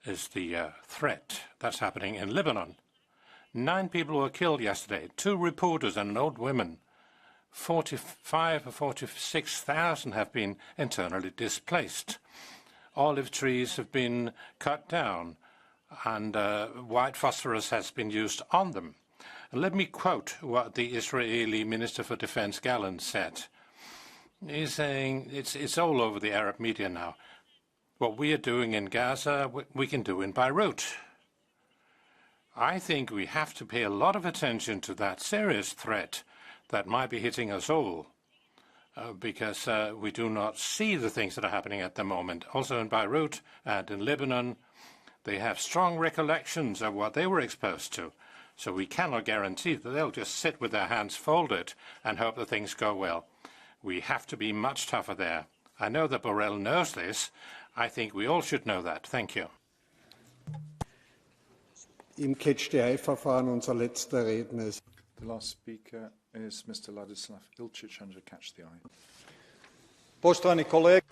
is the threat that's happening in Lebanon. 9 people were killed yesterday, 2 reporters and an old woman. 45 or 46,000 have been internally displaced. Olive trees have been cut down, and white phosphorus has been used on them. And let me quote what the Israeli Minister for Defense Gallant said. He's saying, it's all over the Arab media now, what we are doing in Gaza, we can do in Beirut. I think we have to pay a lot of attention to that serious threat that might be hitting us all, because we do not see the things that are happening at the moment. Also in Beirut and in Lebanon, they have strong recollections of what they were exposed to. So we cannot guarantee that they'll just sit with their hands folded and hope that things go well. We have to be much tougher there. I know that Borrell knows this. I think we all should know that. Thank you. Im Catch-the-Eye-Verfahren unser letzter Redner ist. The last speaker is Mr. Ladislav Ilčić under Catch the Eye. Poštovani kolege.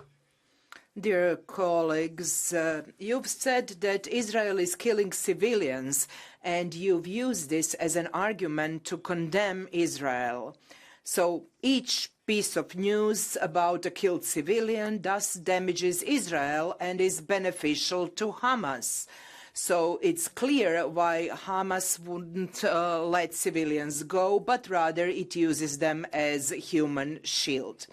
Dear colleagues, you've said that Israel is killing civilians, and you've used this as an argument to condemn Israel. So each piece of news about a killed civilian thus damages Israel and is beneficial to Hamas. So it's clear why Hamas wouldn't let civilians go, but rather it uses them as a human shield.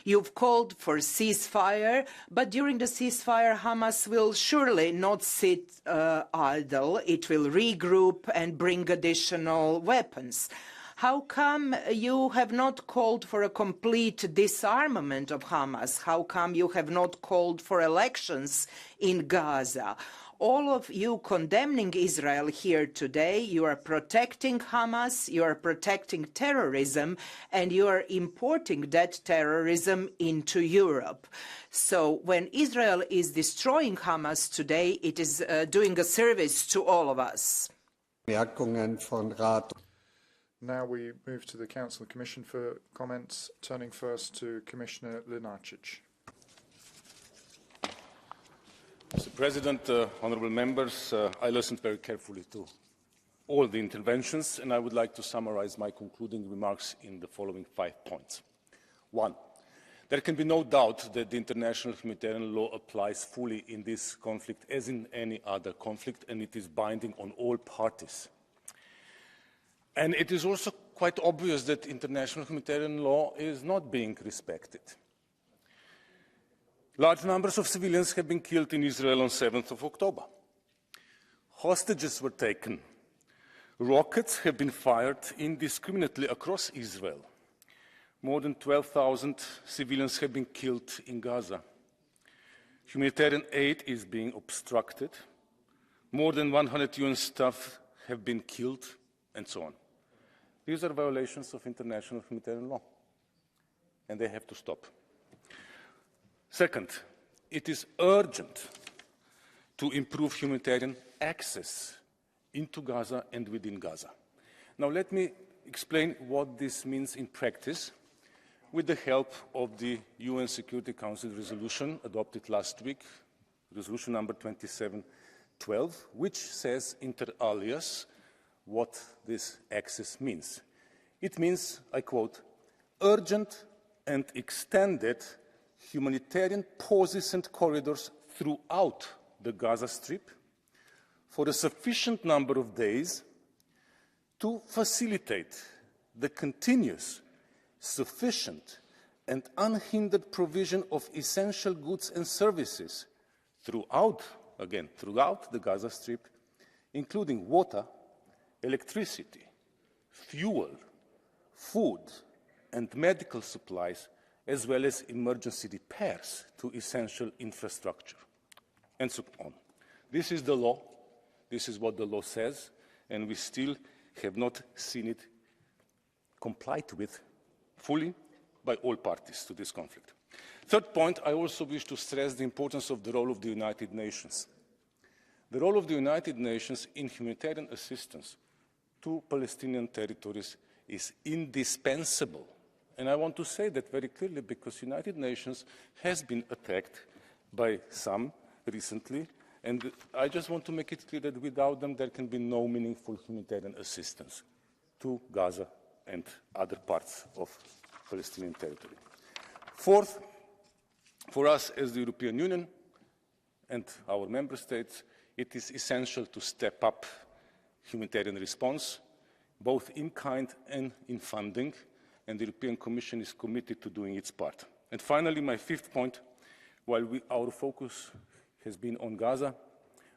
You've called for ceasefire, but during the ceasefire, Hamas will surely not sit idle. It will regroup and bring additional weapons. How come you have not called for a complete disarmament of Hamas? How come you have not called for elections in Gaza? All of you condemning Israel here today, you are protecting Hamas, you are protecting terrorism, and you are importing that terrorism into Europe. So when Israel is destroying Hamas today, it is doing a service to all of us. Now we move to the Council and Commission for comments, turning first to Commissioner Lenarčič. Mr. President, honourable members, I listened very carefully to all the interventions, and I would like to summarise my concluding remarks in the following 5 points. 1. There can be no doubt that the international humanitarian law applies fully in this conflict as in any other conflict, and it is binding on all parties. And it is also quite obvious that international humanitarian law is not being respected. Large numbers of civilians have been killed in Israel on 7th of October. Hostages were taken. Rockets have been fired indiscriminately across Israel. More than 12,000 civilians have been killed in Gaza. Humanitarian aid is being obstructed. More than 100 UN staff have been killed, and so on. These are violations of international humanitarian law, and they have to stop. Second, it is urgent to improve humanitarian access into Gaza and within Gaza. Now let me explain what this means in practice with the help of the UN Security Council resolution adopted last week, resolution number 2712, which says inter alia what this access means. It means, I quote, urgent and extended humanitarian pauses and corridors throughout the Gaza Strip for a sufficient number of days to facilitate the continuous, sufficient and unhindered provision of essential goods and services throughout the Gaza Strip, including water, electricity, fuel, food and medical supplies, as well as emergency repairs to essential infrastructure, and so on. This is the law. This is what the law says, and we still have not seen it complied with fully by all parties to this conflict. Third point, I also wish to stress the importance of the role of the United Nations. The role of the United Nations in humanitarian assistance to Palestinian territories is indispensable. And I want to say that very clearly because the United Nations has been attacked by some recently, and I just want to make it clear that without them there can be no meaningful humanitarian assistance to Gaza and other parts of Palestinian territory. Fourth, for us as the European Union and our member states, it is essential to step up humanitarian response, both in kind and in funding, and the European Commission is committed to doing its part. And finally, my fifth point, while our focus has been on Gaza,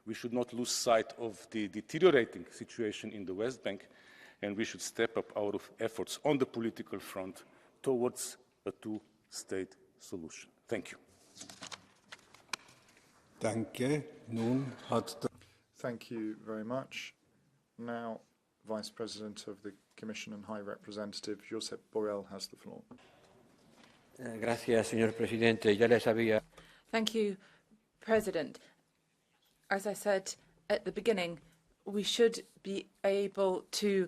we should not lose sight of the deteriorating situation in the West Bank, and we should step up our efforts on the political front towards a two-state solution. Thank you. Thank you very much. Now, Vice President of the Commission and High Representative, Josep Borrell, has the floor. Gracias, señor presidente. Ya les había. Thank you, President. As I said at the beginning, we should be able to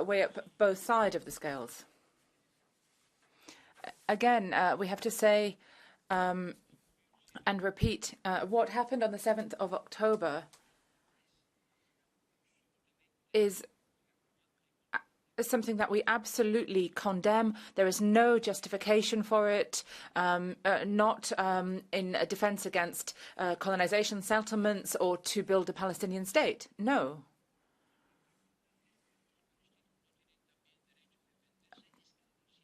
weigh up both sides of the scales. Again, we have to say and repeat what happened on the 7th of October is something that we absolutely condemn. There is no justification for it, not in a defense against colonization, settlements, or to build a Palestinian state. No.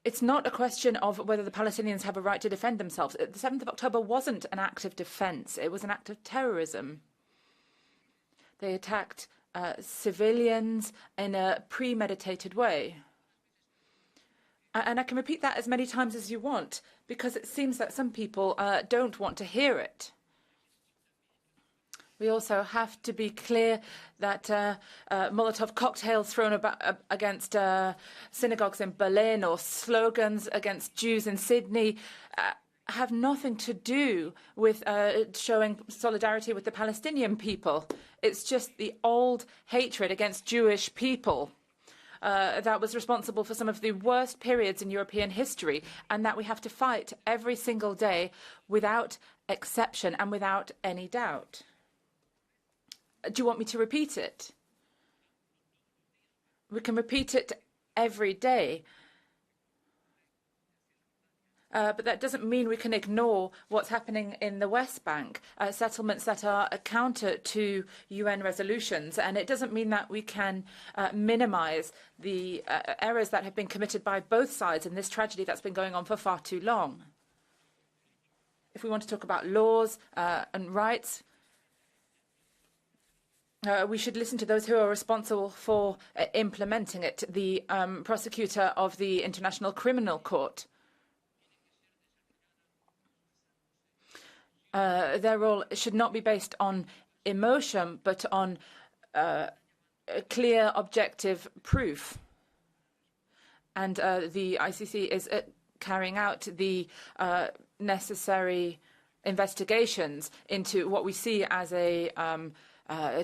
It's not a question of whether the Palestinians have a right to defend themselves. The 7th of October wasn't an act of defense. It was an act of terrorism. They attacked civilians in a premeditated way. And I can repeat that as many times as you want, because it seems that some people don't want to hear it. We also have to be clear that Molotov cocktails thrown against synagogues in Berlin or slogans against Jews in Sydney have nothing to do with showing solidarity with the Palestinian people. It's just the old hatred against Jewish people that was responsible for some of the worst periods in European history, and that we have to fight every single day without exception and without any doubt. Do you want me to repeat it? We can repeat it every day. But that doesn't mean we can ignore what's happening in the West Bank, settlements that are counter to UN resolutions. And it doesn't mean that we can minimize the errors that have been committed by both sides in this tragedy that's been going on for far too long. If we want to talk about laws and rights, we should listen to those who are responsible for implementing it, the prosecutor of the International Criminal Court. Their role should not be based on emotion, but on clear, objective proof. And the ICC is carrying out the necessary investigations into what we see as a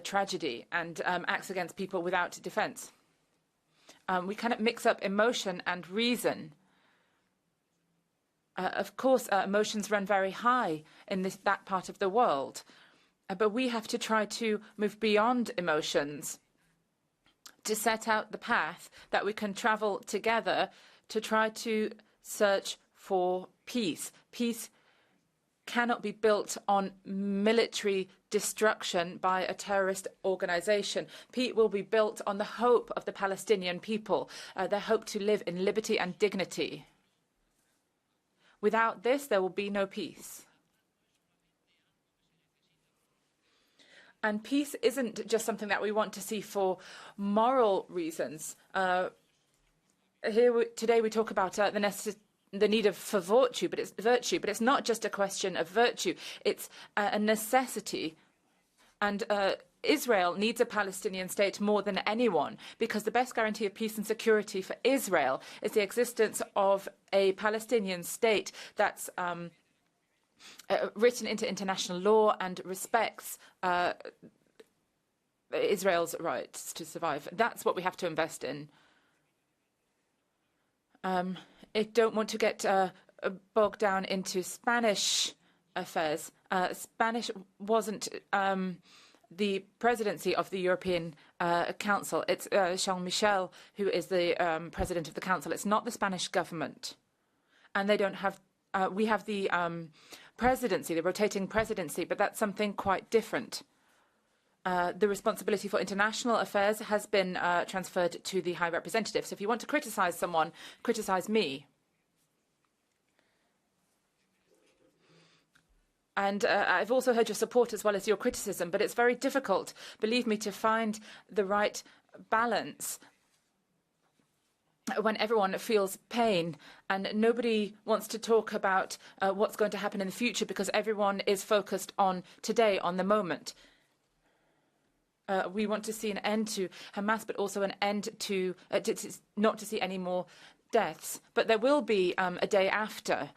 tragedy and acts against people without defense. We cannot mix up emotion and reason. Of course, emotions run very high in that part of the world, but we have to try to move beyond emotions to set out the path that we can travel together to try to search for peace. Peace cannot be built on military destruction by a terrorist organization. Peace will be built on the hope of the Palestinian people, their hope to live in liberty and dignity. Without this, there will be no peace. And peace isn't just something that we want to see for moral reasons. Today we talk about the need for virtue, but it's not just a question of virtue. It's a necessity. And Israel needs a Palestinian state more than anyone, because the best guarantee of peace and security for Israel is the existence of a Palestinian state that's written into international law and respects Israel's rights to survive. That's what we have to invest in. I don't want to get bogged down into Spanish affairs. Spanish wasn't the presidency of the European Council. It's Charles Michel who is the president of the Council. It's not the Spanish government. And they don't have, we have the presidency, the rotating presidency, but that's something quite different. The responsibility for international affairs has been transferred to the High Representative. So if you want to criticize someone, criticize me. And I've also heard your support as well as your criticism, but it's very difficult, believe me, to find the right balance when everyone feels pain and nobody wants to talk about what's going to happen in the future because everyone is focused on today, on the moment. We want to see an end to Hamas, but also an end to not to see any more deaths. But there will be a day after.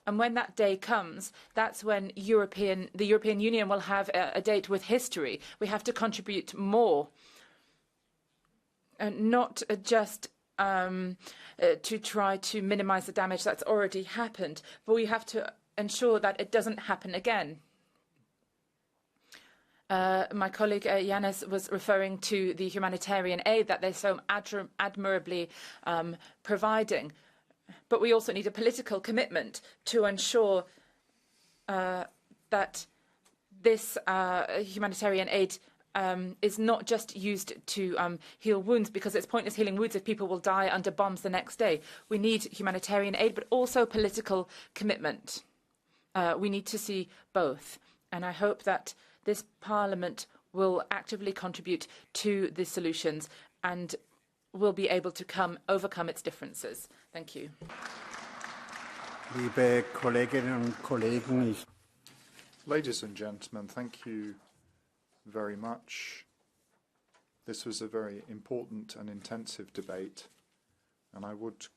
And when that day comes, that's when the European Union will have a date with history. We have to contribute more, and not just to try to minimize the damage that's already happened, but we have to ensure that it doesn't happen again. My colleague Yanis was referring to the humanitarian aid that they're so admirably providing. But we also need a political commitment to ensure that this humanitarian aid is not just used to heal wounds, because it's pointless healing wounds if people will die under bombs the next day. We need humanitarian aid, but also political commitment. We need to see both. And I hope that this Parliament will actively contribute to the solutions and will be able to overcome its differences. Thank you. Liebe Kolleginnen und Kollegen, Ladies and gentlemen, thank you very much. This was a very important and intensive debate, and I would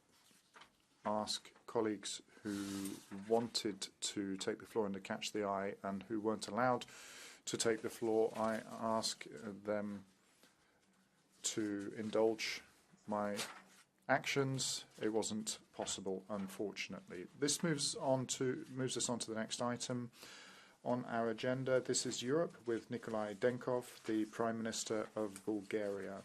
ask colleagues who wanted to take the floor in the Catch the Eye and who weren't allowed to take the floor, I ask them to indulge my actions. It wasn't possible, unfortunately. This moves us on to the next item on our agenda. This is Europe with Nikolai Denkov, the Prime Minister of Bulgaria.